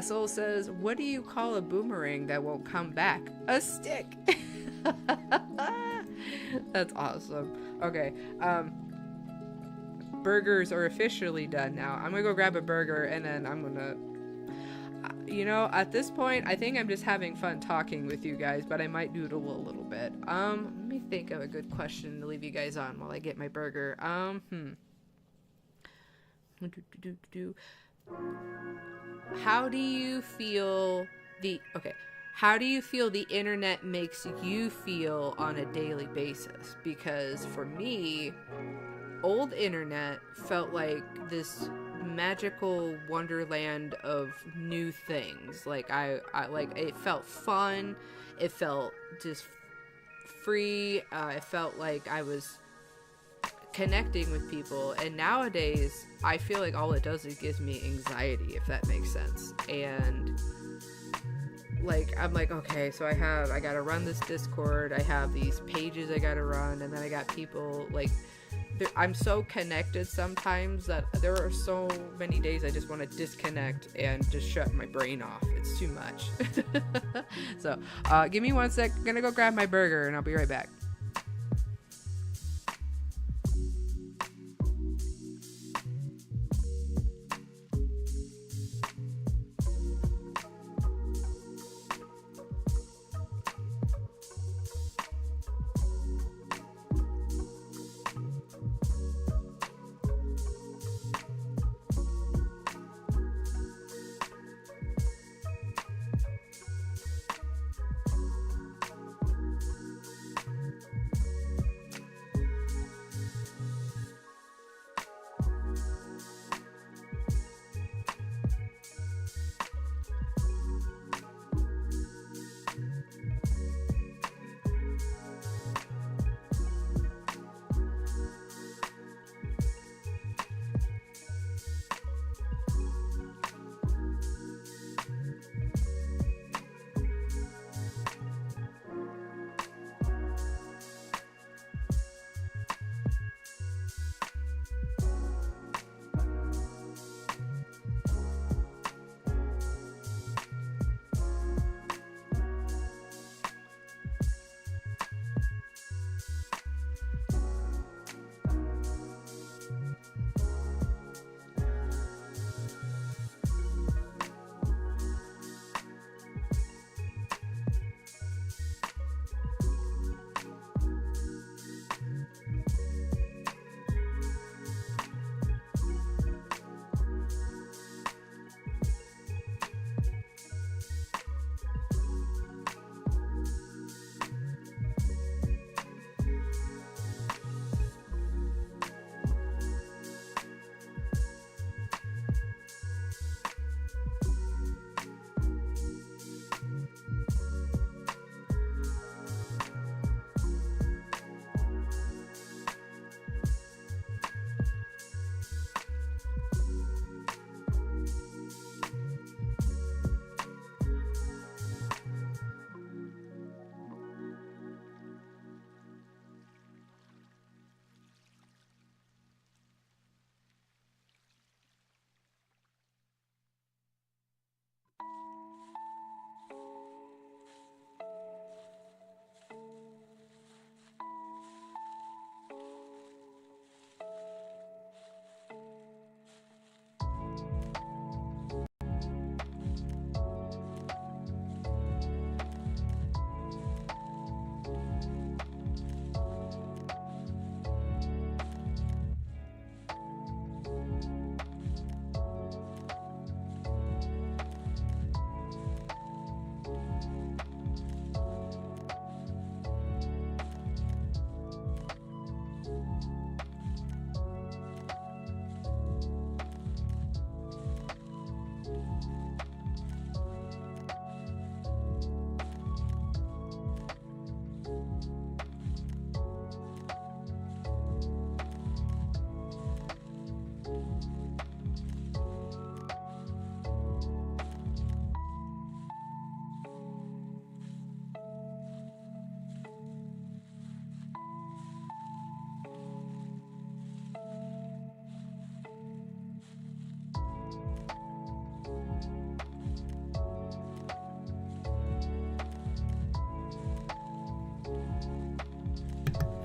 Soul says, what do you call a boomerang that won't come back? A stick. That's awesome. Okay. Burgers are officially done now. I'm gonna go grab a burger and then I'm gonna, you know, at this point, I think I'm just having fun talking with you guys, but I might doodle a little bit. Let me think of a good question to leave you guys on while I get my burger. How do you feel how do you feel the internet makes you feel on a daily basis? Because for me, old internet felt like this magical wonderland of new things. Like I like, it felt fun, it felt just free, it felt like I was connecting with people. And nowadays I feel like all it does is gives me anxiety, if that makes sense. And like, I'm like, okay, so I gotta run this Discord, I have these pages I gotta run, and then I got people like, I'm so connected sometimes that there are so many days I just want to disconnect and just shut my brain off. It's too much. So give me 1 sec. I'm gonna go grab my burger and I'll be right back.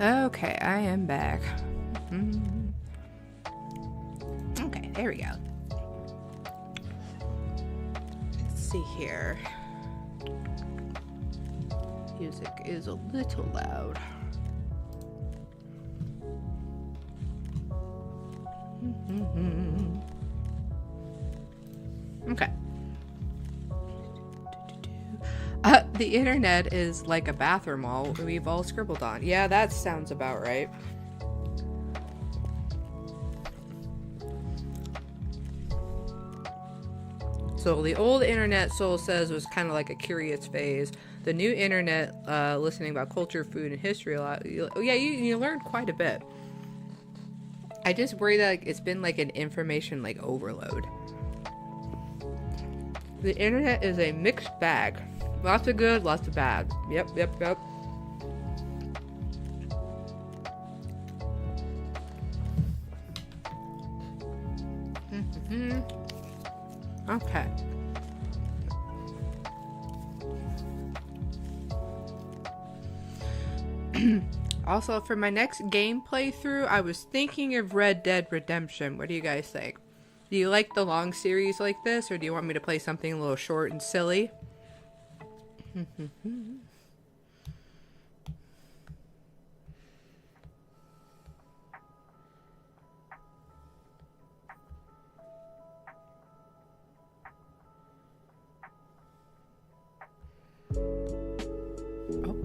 Okay, I am back. Okay, there we go. Let's see here. Music is a little loud. Okay. The internet is like a bathroom wall we've all scribbled on. Yeah, that sounds about right. So the old internet, Soul says, was kind of like a curious phase. The new internet, listening about culture, food, and history a lot. You learned quite a bit. I just worry that it's been like an information like overload. The internet is a mixed bag. Lots of good, lots of bad. Yep. Okay. Also, for my next game playthrough, I was thinking of Red Dead Redemption. What do you guys think? Do you like the long series like this, or do you want me to play something a little short and silly? Oh,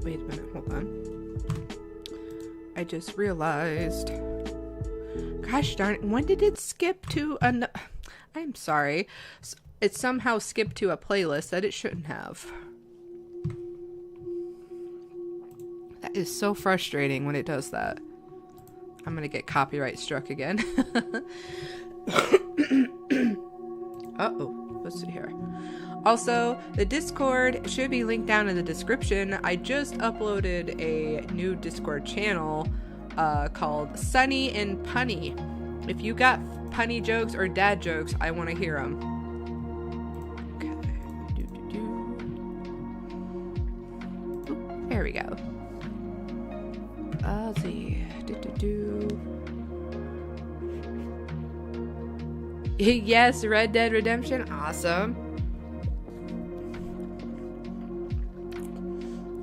wait a minute. Hold on. I just realized. Gosh darn it. When did it skip to an... I'm sorry. It somehow skipped to a playlist that it shouldn't have. That is so frustrating when it does that. I'm gonna get copyright struck again. Uh-oh. Let's see here. Also, the Discord should be linked down in the description. I just uploaded a new Discord channel called Sunny and Punny. If you got punny jokes or dad jokes, I want to hear them. Okay. Ooh, there we go. Ozzy. Yes, Red Dead Redemption. Awesome.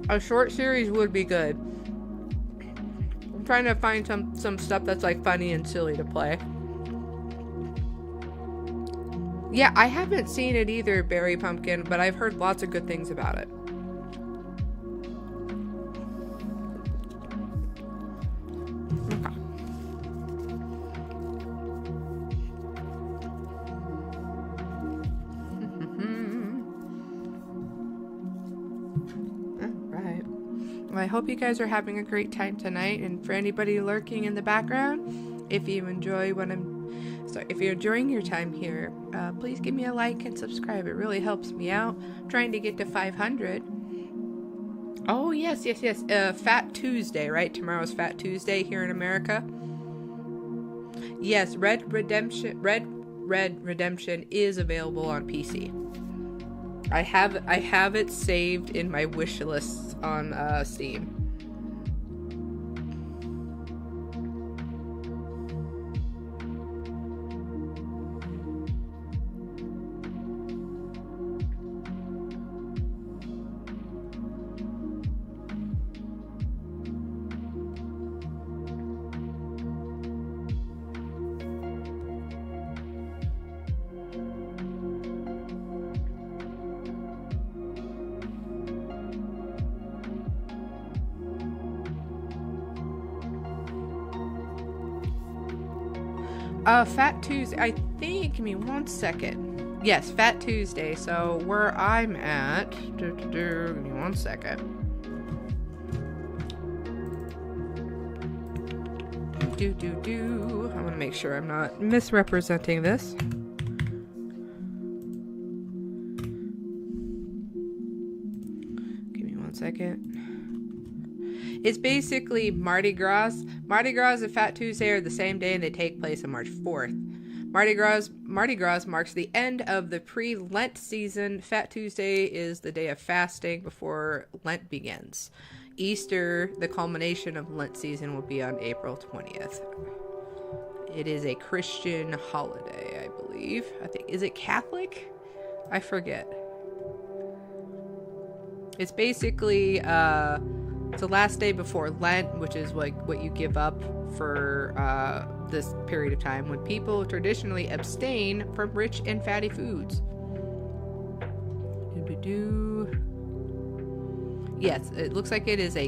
A short series would be good. I'm trying to find some stuff that's like funny and silly to play. Yeah, I haven't seen it either, Berry Pumpkin, but I've heard lots of good things about it. Okay. I hope you guys are having a great time tonight, and for anybody lurking in the background, if you enjoy if you're enjoying your time here, please give me a like and subscribe. It really helps me out. I'm trying to get to 500. Oh yes. Fat Tuesday, right? Tomorrow's Fat Tuesday here in America. Yes, Red Red Redemption is available on PC. I have it saved in my wish lists on Steam. Fat Tuesday, I think, give me 1 second. Yes, Fat Tuesday, so where I'm at, give me 1 second. I want to make sure I'm not misrepresenting this. Give me 1 second. It's basically Mardi Gras. Mardi Gras and Fat Tuesday are the same day, and they take place on March 4th. Mardi Gras marks the end of the pre-Lent season. Fat Tuesday is the day of fasting before Lent begins. Easter, the culmination of Lent season, will be on April 20th. It is a Christian holiday, I believe. I think, is it Catholic? I forget. It's basically, it's the last day before Lent, which is like what you give up for this period of time when people traditionally abstain from rich and fatty foods. Yes, it looks like it is a,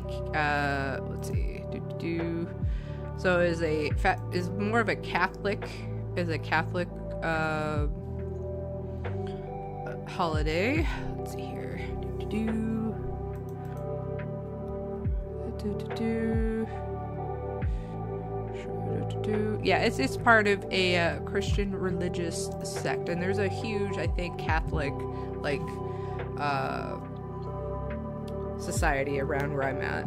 let's see, so is more of a Catholic, holiday. Let's see here. Yeah, it's part of a Christian religious sect, and there's a huge, I think, Catholic like society around where I'm at.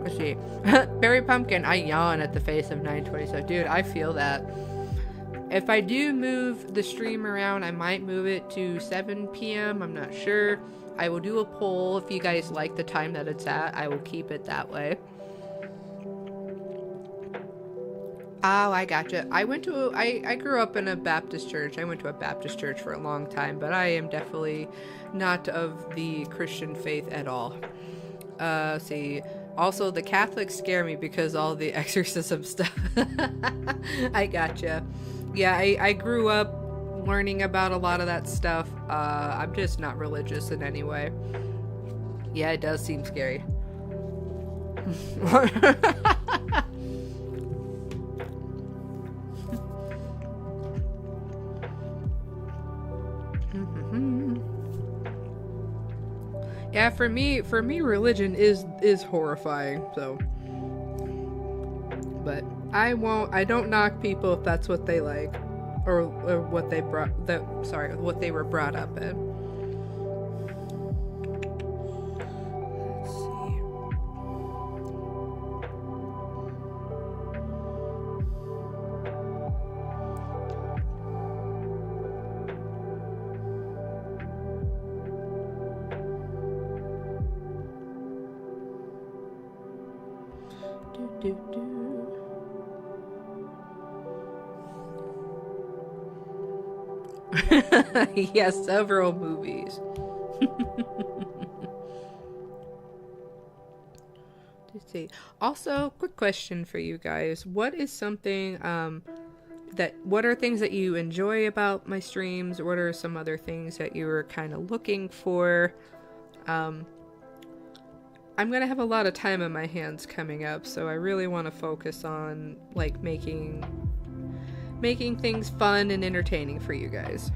Let's see. Berry Pumpkin, I yawn at the face of 920, so dude, I feel that. If I do move the stream around, I might move it to 7 p.m. I'm not sure. I will do a poll. If you guys like the time that it's at, I will keep it that way. Oh, I gotcha. I grew up in a Baptist church. I went to a Baptist church for a long time, but I am definitely not of the Christian faith at all. See. Also, the Catholics scare me because all the exorcism stuff. I gotcha. Yeah, I grew up learning about a lot of that stuff. I'm just not religious in any way. Yeah, it does seem scary. Yeah, for me, religion is horrifying. So, but I don't knock people if that's what they like, or what they what they were brought up in. Let's see. Yes, several movies. Let's see. Also, quick question for you guys. What is something what are things that you enjoy about my streams? What are some other things that you were kind of looking for? I'm gonna have a lot of time on my hands coming up, so I really want to focus on like making things fun and entertaining for you guys.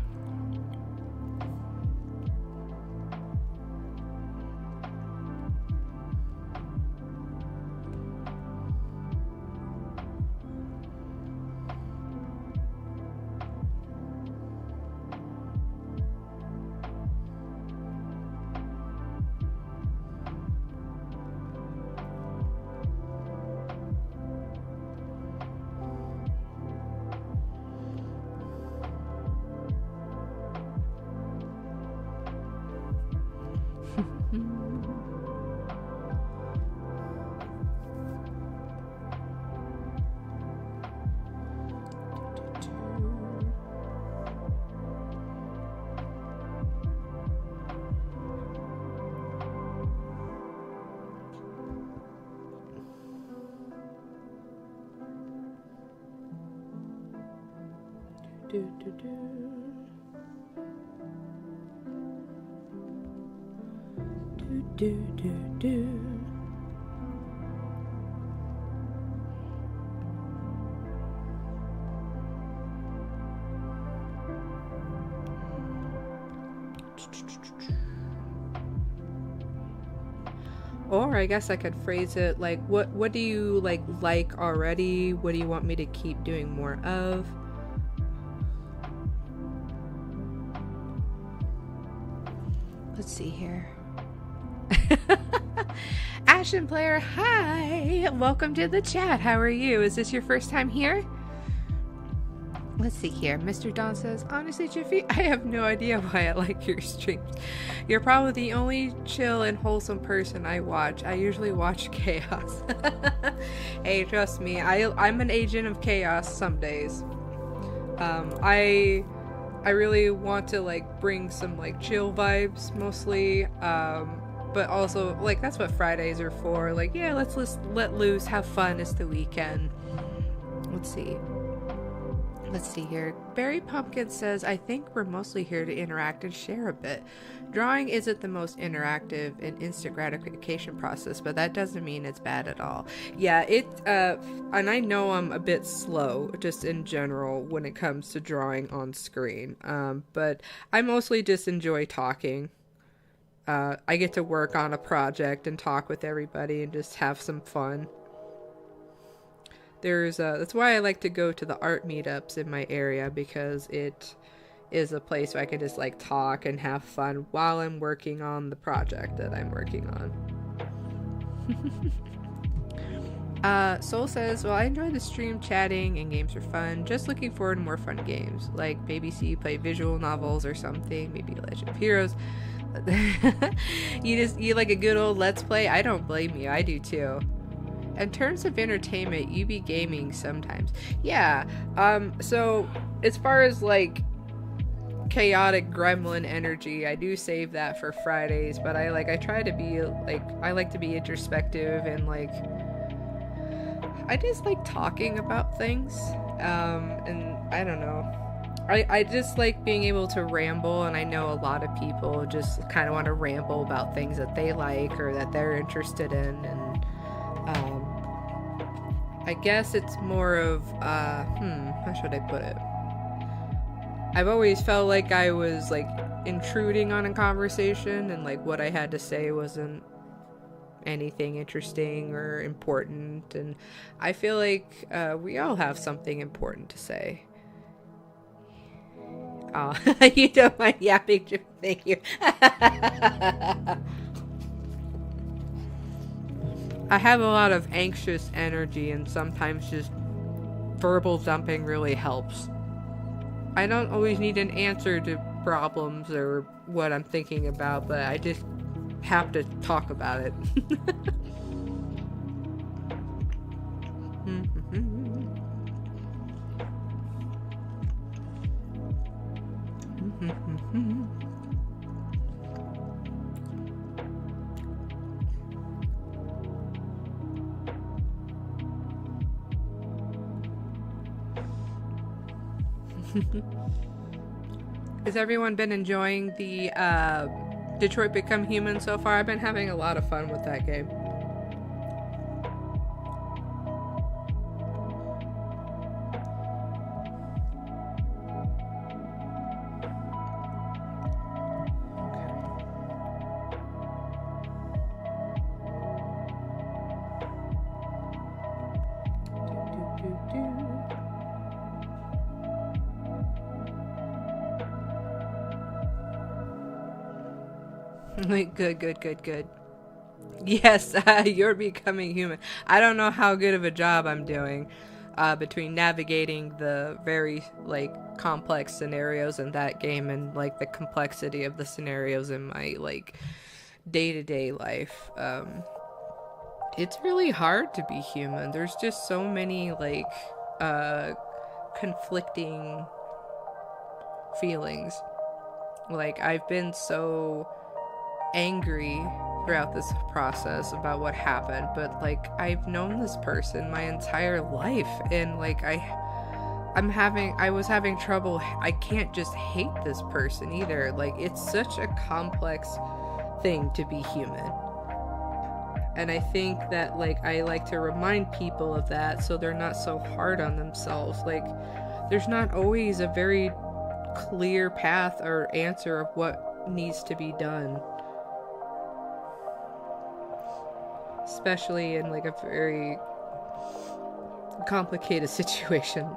Or I guess I could phrase it like, what do you like already? What do you want me to keep doing more of? Let's see here. Ashen Player, hi! Welcome to the chat. How are you? Is this your first time here? Let's see here. Mr. Don says, honestly, Jiffy, I have no idea why I like your streams. You're probably the only chill and wholesome person I watch. I usually watch chaos. Hey, trust me, I'm an agent of chaos some days. I really want to like bring some like chill vibes mostly. But also like that's what Fridays are for. Like, yeah, let's let loose, have fun. It's the weekend. Let's see here. Barry Pumpkin says, I think we're mostly here to interact and share a bit. Drawing isn't the most interactive and instant gratification process, but that doesn't mean it's bad at all. Yeah, and I know I'm a bit slow, just in general, when it comes to drawing on screen. But I mostly just enjoy talking. I get to work on a project and talk with everybody and just have some fun. That's why I like to go to the art meetups in my area, because it is a place where I can just like talk and have fun while I'm working on the project that I'm working on. Soul says, well, I enjoy the stream, chatting, and games are fun. Just looking forward to more fun games, like maybe see you play visual novels or something, maybe Legend of Heroes. You like a good old let's play? I don't blame you, I do too. In terms of entertainment, you be gaming sometimes. Yeah, so as far as like chaotic gremlin energy, I do save that for Fridays, but I try to be like, I like to be introspective and like, I just like talking about things, and I don't know. I just like being able to ramble, and I know a lot of people just kind of want to ramble about things that they like or that they're interested in, and I guess it's more of, how should I put it? I've always felt like I was, like, intruding on a conversation, and, like, what I had to say wasn't anything interesting or important, and I feel like, we all have something important to say. Oh, you don't mind yapping, Jim? Thank you. I have a lot of anxious energy, and sometimes just verbal dumping really helps. I don't always need an answer to problems or what I'm thinking about, but I just have to talk about it. Has everyone been enjoying the Detroit Become Human so far? I've been having a lot of fun with that game. Good. Yes, you're becoming human. I don't know how good of a job I'm doing between navigating the very, like, complex scenarios in that game and, like, the complexity of the scenarios in my, like, day-to-day life. It's really hard to be human. There's just so many, like, conflicting feelings. Like, I've been so angry throughout this process about what happened, but like I've known this person my entire life, and like I was having trouble. I can't just hate this person either. Like, it's such a complex thing to be human, and I think that like I like to remind people of that so they're not so hard on themselves. Like, there's not always a very clear path or answer of what needs to be done, especially in like a very complicated situation.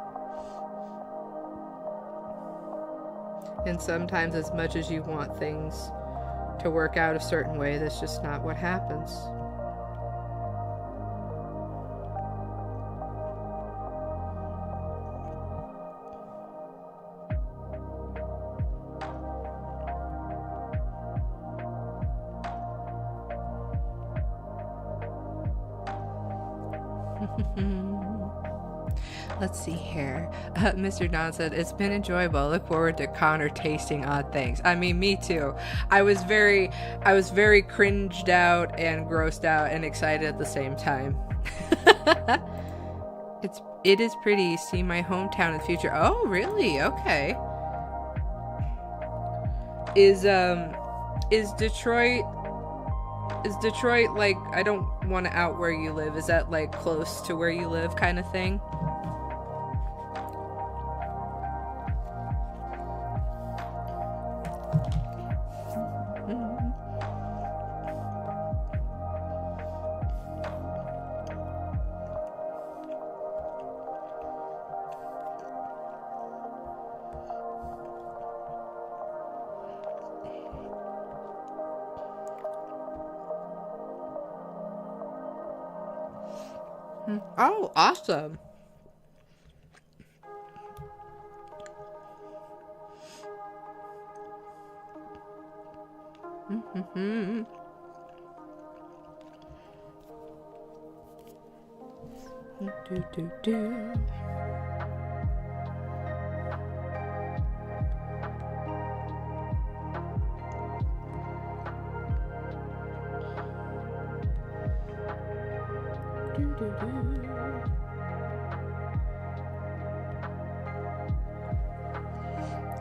And sometimes, as much as you want things to work out a certain way, that's just not what happens. Let's see here. Mr. Don said, it's been enjoyable. Look forward to Connor tasting odd things. I mean, me too. I was very cringed out and grossed out and excited at the same time. It is pretty. See my hometown in the future. Oh, really? Okay. Is Detroit like, I don't want to out where you live. Is that like close to where you live kind of thing? Oh, awesome. Do.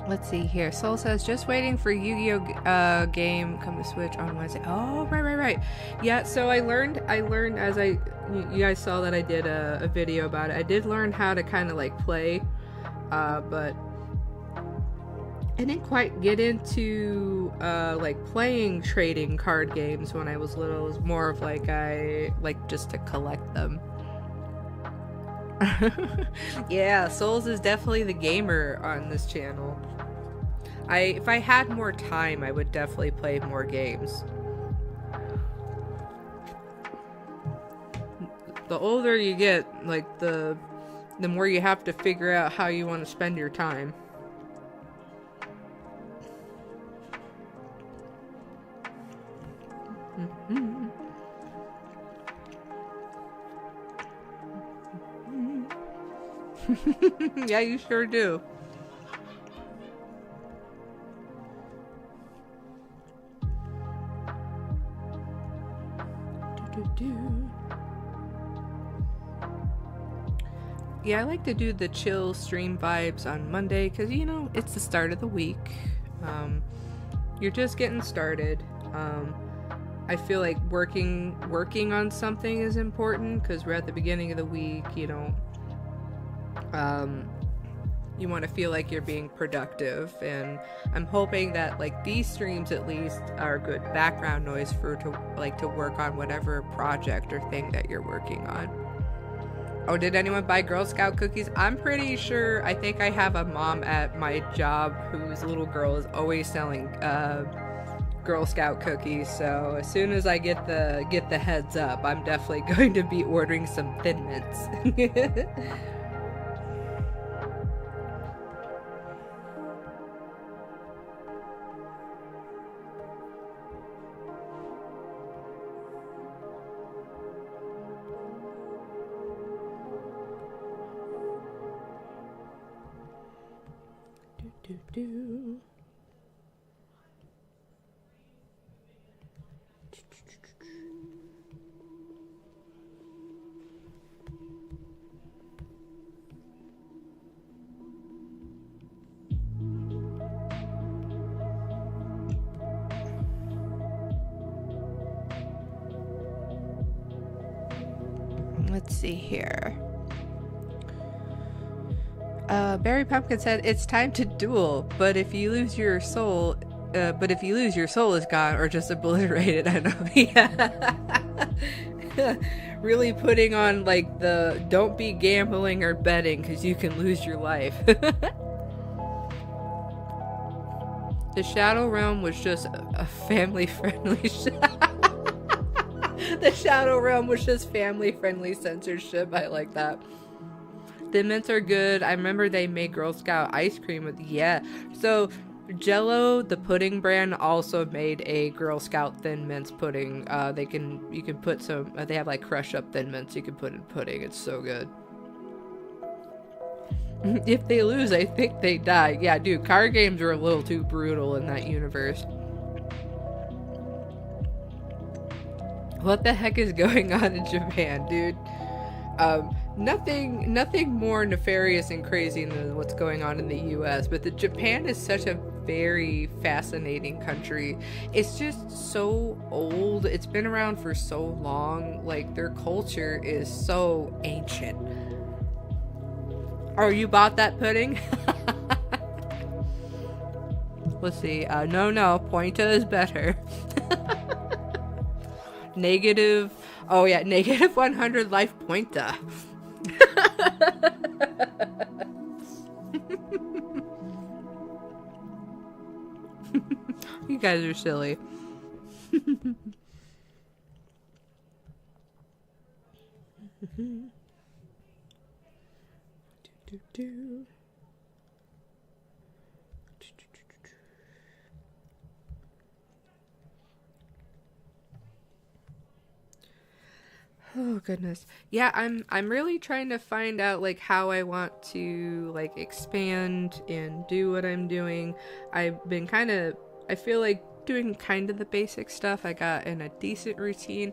Let's see here. Soul says, just waiting for Yu-Gi-Oh game come to Switch on Wednesday. Oh, right. Yeah, so I learned as you guys saw that I did a video about it. I did learn how to kind of like play, but I didn't quite get into like playing trading card games when I was little. It was more of like I like just to collect them. Yeah, Souls is definitely the gamer on this channel. If I had more time, I would definitely play more games. The older you get, like the more you have to figure out how you want to spend your time. Yeah, you sure do. Yeah, I like to do the chill stream vibes on Monday because, you know, it's the start of the week. You're just getting started. I feel like working on something is important because we're at the beginning of the week, you know. You want to feel like you're being productive, and I'm hoping that like these streams at least are good background noise to work on whatever project or thing that you're working on. Oh, did anyone buy Girl Scout cookies? I'm pretty sure. I think I have a mom at my job whose little girl is always selling Girl Scout cookies. So as soon as I get the heads up, I'm definitely going to be ordering some Thin Mints. Let's see here. Barry Pumpkin said, it's time to duel, but if you lose your soul is gone or just obliterated. I know. Yeah. Really putting on like the don't be gambling or betting because you can lose your life. The Shadow Realm was just a family-friendly The Shadow Realm was just family-friendly censorship. I like that. The mints are good. I remember they made Girl Scout ice cream with, yeah. So Jello, the pudding brand, also made a Girl Scout Thin Mints pudding. You can put some. They have like crushed up Thin Mints you can put in pudding. It's so good. If they lose, I think they die. Yeah, dude, card games are a little too brutal in that universe. What the heck is going on in Japan, dude? Nothing more nefarious and crazy than what's going on in the US, but Japan is such a very fascinating country. It's just so old. It's been around for so long. Like, their culture is so ancient. Oh, you bought that pudding? Let's see. No, Pointa is better. Negative. Oh yeah, negative 100 life Pointa. You guys are silly. Oh goodness. Yeah, I'm really trying to find out like how I want to like expand and do what I'm doing. I feel like doing kind of the basic stuff. I got in a decent routine.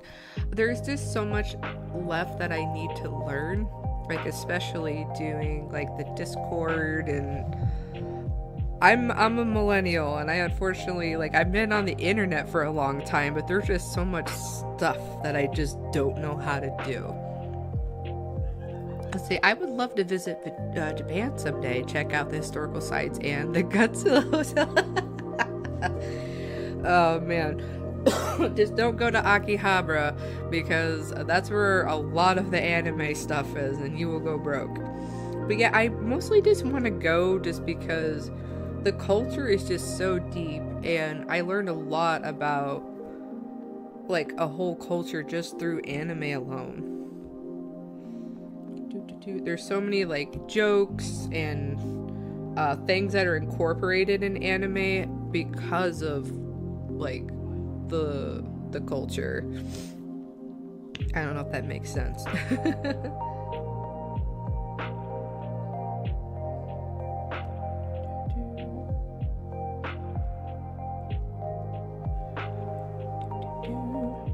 There's just so much left that I need to learn, like especially doing like the Discord, and I'm a millennial, and I unfortunately, like, I've been on the internet for a long time, but there's just so much stuff that I just don't know how to do. Let's see, I would love to visit Japan someday, check out the historical sites and the Godzilla Hotel. Oh man. Just don't go to Akihabara, because that's where a lot of the anime stuff is, and you will go broke. But yeah, I mostly just want to go just because the culture is just so deep, and I learned a lot about like a whole culture just through anime alone. There's so many like jokes and things that are incorporated in anime because of like the culture. I don't know if that makes sense.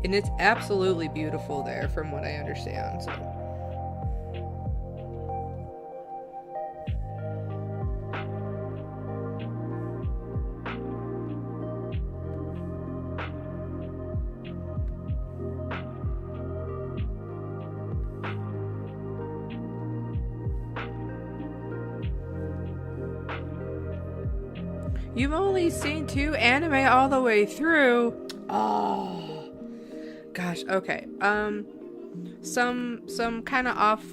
And it's absolutely beautiful there from what I understand, so. You've only seen 2 anime all the way through. Oh. Gosh, okay. Some kind of off,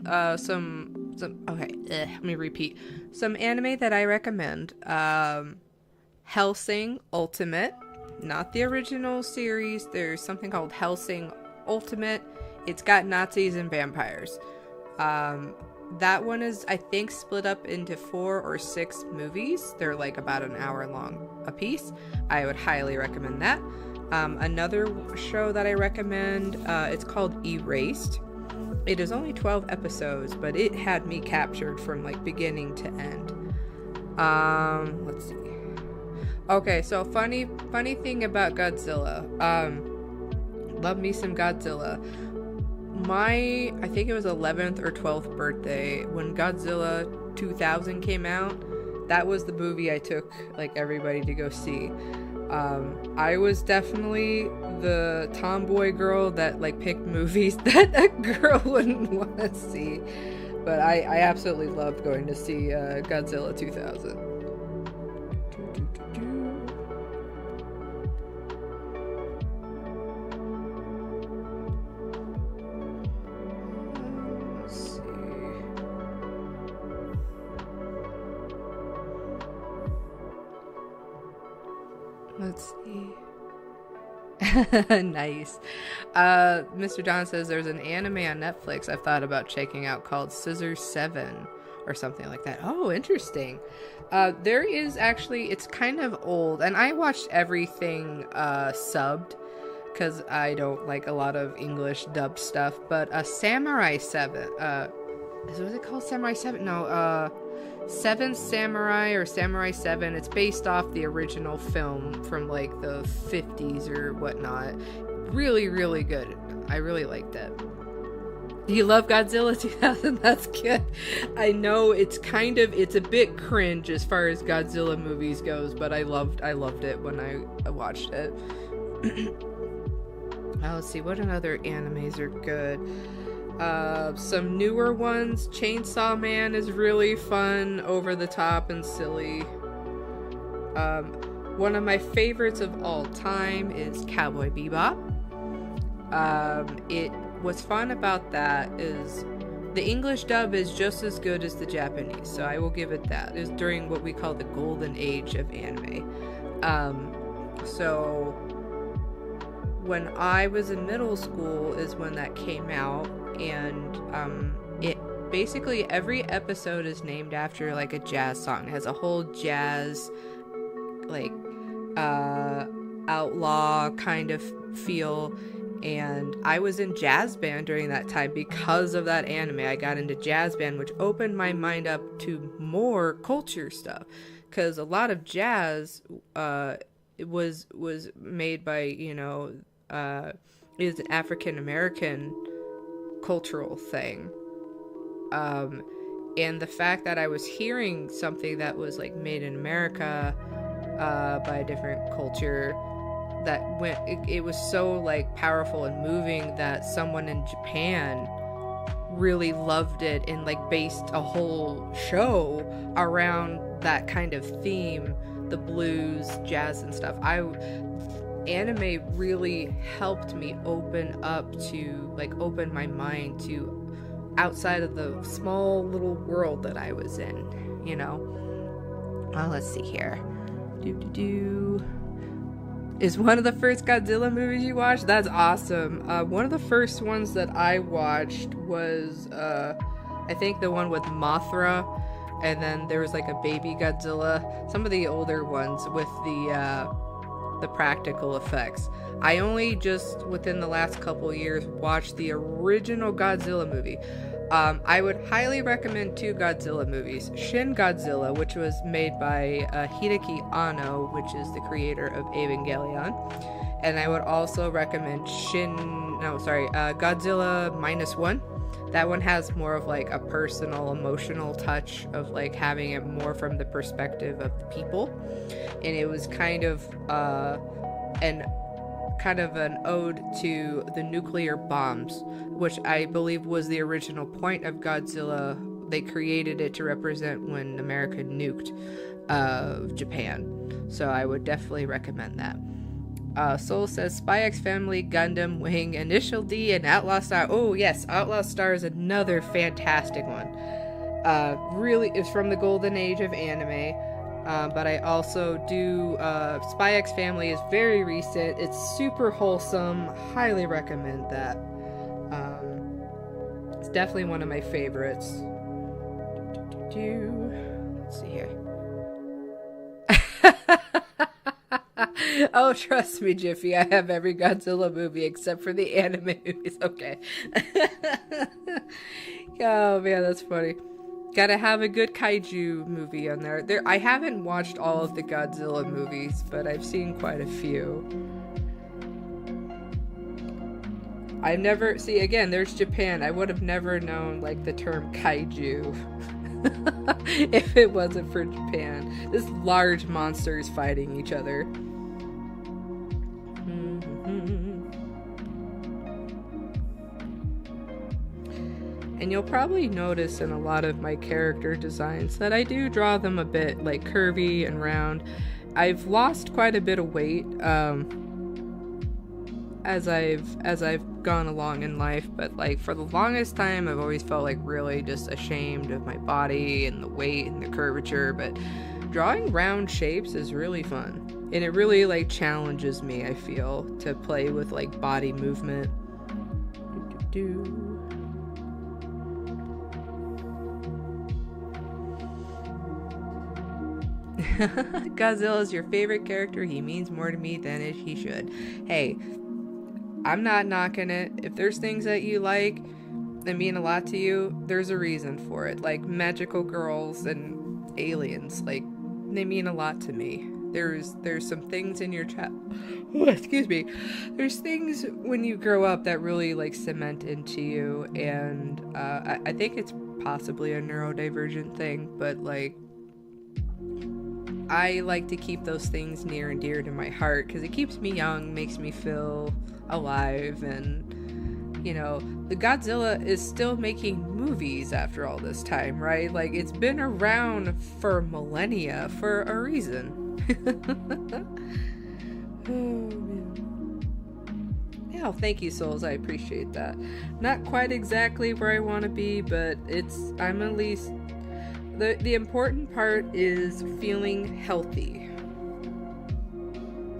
okay, let me repeat. Some anime that I recommend. Hellsing Ultimate, not the original series. There's something called Hellsing Ultimate. It's got Nazis and vampires. That one is, I think, split up into 4 or 6 movies. They're like about an hour long a piece. I would highly recommend that. Another show that I recommend, it's called Erased. It is only 12 episodes, but it had me captured from like beginning to end. Let's see. Okay, so funny thing about Godzilla. Love me some Godzilla. I think it was 11th or 12th birthday when Godzilla 2000 came out. That was the movie I took like everybody to go see. I was definitely the tomboy girl that like picked movies that a girl wouldn't want to see, but I absolutely loved going to see Godzilla 2000. Let's see. Nice. Mr. Don says there's an anime on Netflix I've thought about checking out called Scissor 7 or something like that. Oh, interesting. There is actually, it's kind of old, and I watched everything subbed because I don't like a lot of English dubbed stuff. But Samurai 7, was it called Samurai 7? No, Seven Samurai or Samurai 7. It's based off the original film from like the 50s or whatnot. Really, really good. I really liked it. You love Godzilla 2000? That's good. I know it's a bit cringe as far as Godzilla movies goes, but I loved it when I watched it. Let's see, what other animes are good? Some newer ones. Chainsaw Man is really fun, over the top, and silly. One of my favorites of all time is Cowboy Bebop. What's fun about that is the English dub is just as good as the Japanese, so I will give it that. It was during what we call the golden age of anime. So when I was in middle school is when that came out, and it basically every episode is named after like a jazz song. It has a whole jazz like outlaw kind of feel, and I was in jazz band during that time because of that anime. I got into jazz band, which opened my mind up to more culture stuff, because a lot of jazz was made by, you know, is an African American cultural thing, and the fact that I was hearing something that was like made in America by a different culture, that it was so like powerful and moving that someone in Japan really loved it and like based a whole show around that kind of theme, the blues, jazz, and stuff. Anime really helped me open my mind to outside of the small little world that I was in, you know. Let's see here. Is one of the first Godzilla movies you watched? That's awesome. One of the first ones that I watched was I think the one with Mothra, and then there was like a baby Godzilla. Some of the older ones with the practical effects. I only just within the last couple years watched the original Godzilla movie. I would highly recommend two Godzilla movies. Shin Godzilla, which was made by Hideki Anno, which is the creator of Evangelion. And I would also recommend Godzilla -1. That one has more of like a personal, emotional touch of like having it more from the perspective of the people. And it was kind of an ode to the nuclear bombs, which I believe was the original point of Godzilla. They created it to represent when America nuked Japan. So I would definitely recommend that. Soul says Spy X Family, Gundam Wing, Initial D, and Outlaw Star. Oh yes, Outlaw Star is another fantastic one. Really, it's from the golden age of anime. But I also do Spy X Family is very recent. It's super wholesome. Highly recommend that. It's definitely one of my favorites. Let's see here. Oh, trust me, Jiffy, I have every Godzilla movie except for the anime movies. Okay. Oh man, that's funny. Gotta have a good kaiju movie on there. I haven't watched all of the Godzilla movies, but I've seen quite a few. I've never... See, again, there's Japan. I would have never known, like, the term kaiju if it wasn't for Japan. This large monsters fighting each other. And you'll probably notice in a lot of my character designs that I do draw them a bit like curvy and round. I've lost quite a bit of weight as I've gone along in life, but like for the longest time I've always felt like really just ashamed of my body and the weight and the curvature, but drawing round shapes is really fun. And it really like challenges me, I feel, to play with like body movement. Godzilla is your favorite character. He means more to me than he should. Hey, I'm not knocking it. If there's things that you like that mean a lot to you, there's a reason for it. Like magical girls and aliens, like they mean a lot to me. There's some things in your excuse me. There's things when you grow up that really like cement into you, and I think it's possibly a neurodivergent thing, but like I like to keep those things near and dear to my heart because it keeps me young, makes me feel alive, and you know, the Godzilla is still making movies after all this time, right? Like it's been around for millennia for a reason. Oh man. Yeah, thank you, souls. I appreciate that. Not quite exactly where I want to be, but I'm at least the important part is feeling healthy.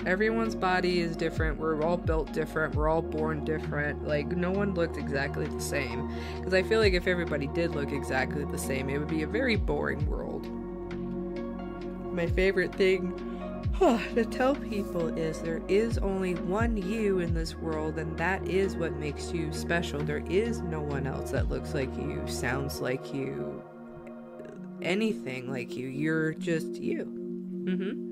Everyone's body is different. We're all built different. We're all born different. Like, no one looked exactly the same. Because I feel like if everybody did look exactly the same, it would be a very boring world. My favorite thing to tell people is there is only one you in this world, and that is what makes you special. There is no one else that looks like you, sounds like you, anything like you. You're just you. Mm-hmm.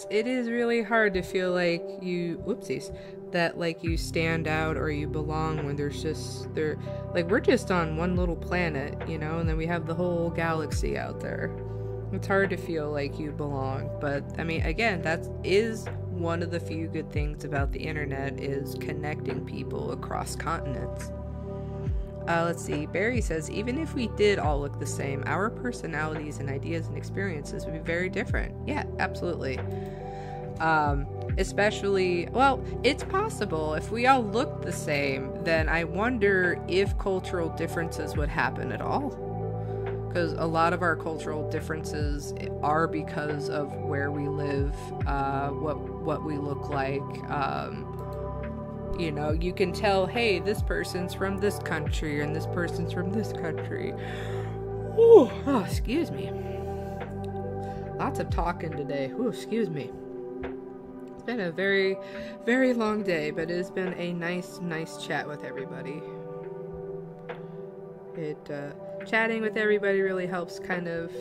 It is really hard to feel like you that like you stand out or you belong when we're just on one little planet, you know, and then we have the whole galaxy out there. It's hard to feel like you belong, but I mean, again, that is one of the few good things about the internet is connecting people across continents. Let's see. Barry says, even if we did all look the same, our personalities and ideas and experiences would be very different. Yeah, absolutely. Especially, well, it's possible. If we all looked the same, then I wonder if cultural differences would happen at all. Because a lot of our cultural differences are because of where we live, what we look like. You know, you can tell, hey, this person's from this country and this person's from this country. Ooh, oh, excuse me. Lots of talking today. Ooh, excuse me. It's been a very, very long day, but it has been a nice chat with everybody. Chatting with everybody really helps kind of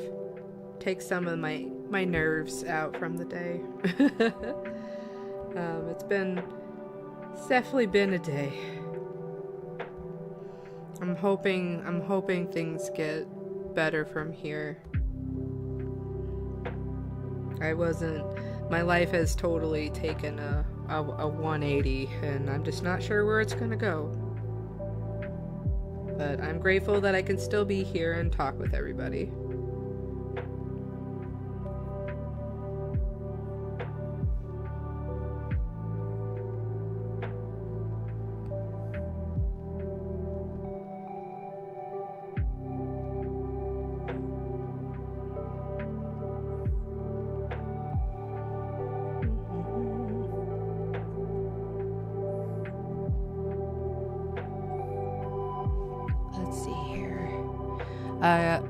take some of my nerves out from the day. It's definitely been a day. I'm hoping things get better from here. My life has totally taken a 180, and I'm just not sure where it's gonna go. But I'm grateful that I can still be here and talk with everybody.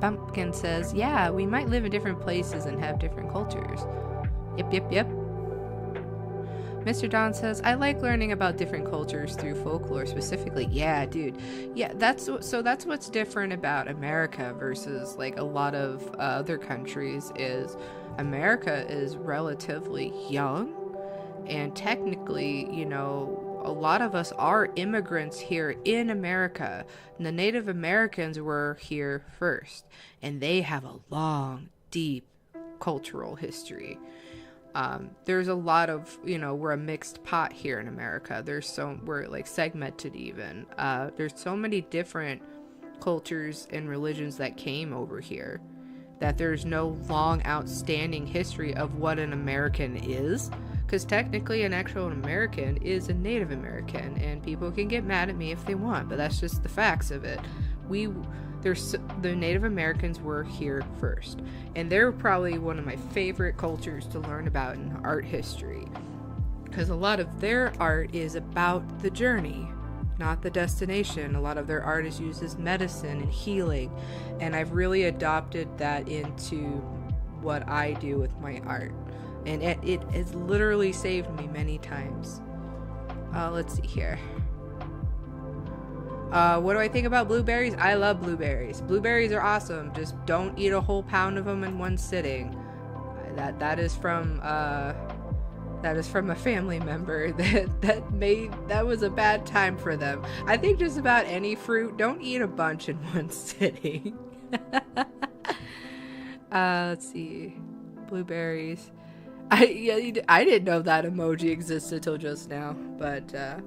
Bumpkin says, yeah, we might live in different places and have different cultures. Yep. Mr. Don says, I like learning about different cultures through folklore specifically. Yeah, dude. Yeah, that's what's different about America versus like a lot of other countries is America is relatively young, and technically, you know, a lot of us are immigrants here in America. And the Native Americans were here first, and they have a long, deep cultural history. There's a lot of, you know, we're a mixed pot here in America. We're like segmented even. There's so many different cultures and religions that came over here. that there's no long outstanding history of what an American is. Because technically an actual American is a Native American, and people can get mad at me if they want, but that's just the facts of it. The Native Americans were here first, and they're probably one of my favorite cultures to learn about in art history, because a lot of their art is about the journey, not the destination. A lot of their art is used as medicine and healing, and I've really adopted that into what I do with my art. And it has literally saved me many times. Let's see here. What do I think about blueberries? I love blueberries. Blueberries are awesome. Just don't eat a whole pound of them in one sitting. That is from a family member that was a bad time for them. I think just about any fruit, don't eat a bunch in one sitting. Let's see. Blueberries. I didn't know that emoji existed till just now, but yeah.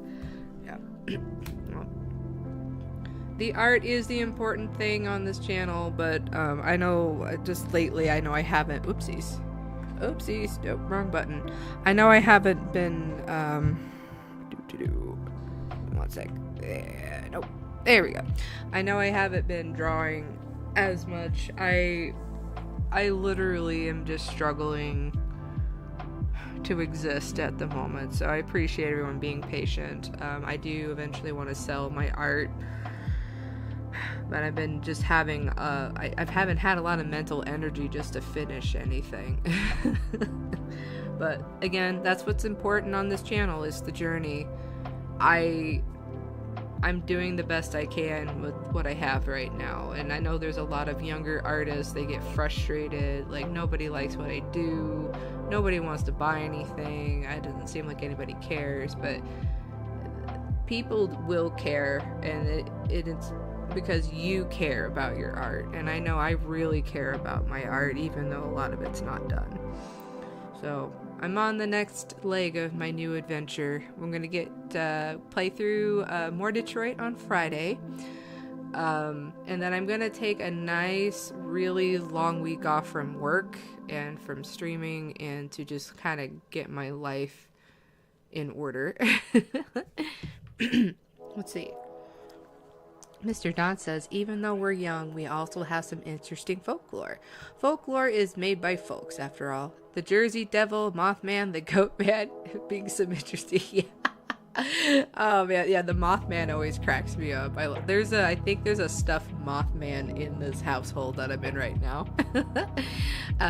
Well, the art is the important thing on this channel, but I know just lately I haven't. Oopsies, nope, wrong button. I know I haven't been one sec. Nope, there we go. I know I haven't been drawing as much. I literally am just struggling to exist at the moment, so I appreciate everyone being patient. I do eventually want to sell my art, but I've been just having I haven't had a lot of mental energy just to finish anything. But again, that's what's important on this channel, is the journey. I'm doing the best I can with what I have right now, and I know there's a lot of younger artists, they get frustrated, like nobody likes what I do, nobody wants to buy anything, it doesn't seem like anybody cares, but people will care, and it's because you care about your art, and I know I really care about my art, even though a lot of it's not done. So I'm on the next leg of my new adventure. I'm gonna play through more Detroit on Friday, and then I'm gonna take a nice, really long week off from work and from streaming, and to just kind of get my life in order. Let's see. Mr. Don says, even though we're young, we also have some interesting folklore. Folklore is made by folks, after all. The Jersey Devil, Mothman, the Goat Man, being some interesting. Yeah. Oh man, yeah, the Mothman always cracks me up. I think there's a stuffed Mothman in this household that I'm in right now.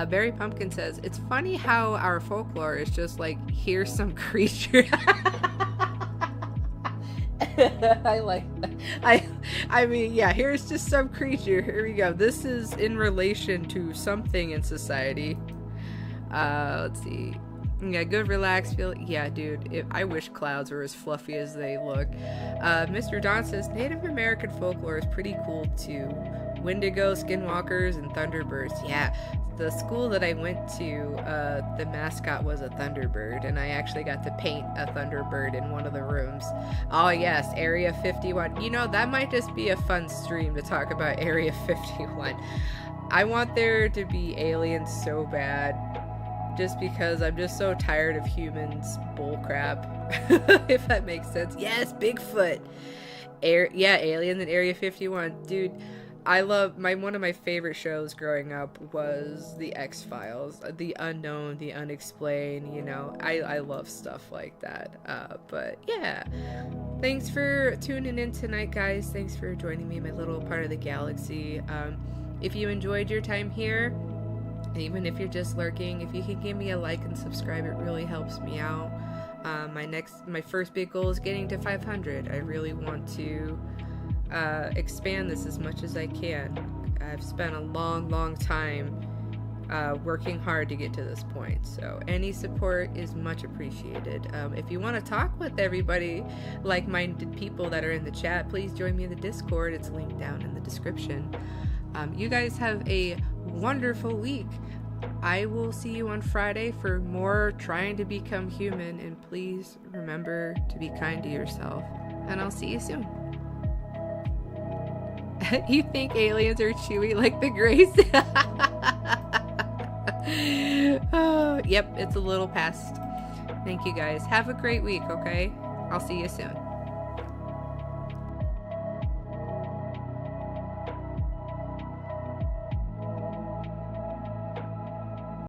Barry Pumpkin says, it's funny how our folklore is just like, here's some creature. I like that. I mean, yeah, here's just some creature. Here we go. This is in relation to something in society. Let's see. Yeah, good relaxed feel. Yeah, dude, I wish clouds were as fluffy as they look. Mr. Don says, Native American folklore is pretty cool too. Wendigo, skinwalkers, and thunderbirds. Yeah, the school that I went to, the mascot was a thunderbird, and I actually got to paint a thunderbird in one of the rooms. Oh yes, Area 51. You know, that might just be a fun stream to talk about Area 51. I want there to be aliens so bad, just because I'm just so tired of humans bullcrap, if that makes sense. Yes, Bigfoot. Aliens in Area 51. Dude, I love one of my favorite shows growing up was the X-Files, the unknown, the unexplained, you know. I love stuff like that. But yeah, thanks for tuning in tonight, guys. Thanks for joining me in my little part of the galaxy. If you enjoyed your time here, even if you're just lurking, if you can give me a like and subscribe, it really helps me out. My first big goal is getting to 500. I really want to expand this as much as I can. I've spent a long time working hard to get to this point, so any support is much appreciated. If you want to talk with everybody, like-minded people that are in the chat, please join me in the Discord. It's linked down in the description. You guys have a wonderful week. I will see you on Friday for more trying to become human, and please remember to be kind to yourself, and I'll see you soon. You think aliens are chewy like the Greys? Oh, yep, it's a little past. Thank you guys. Have a great week, okay? I'll see you soon.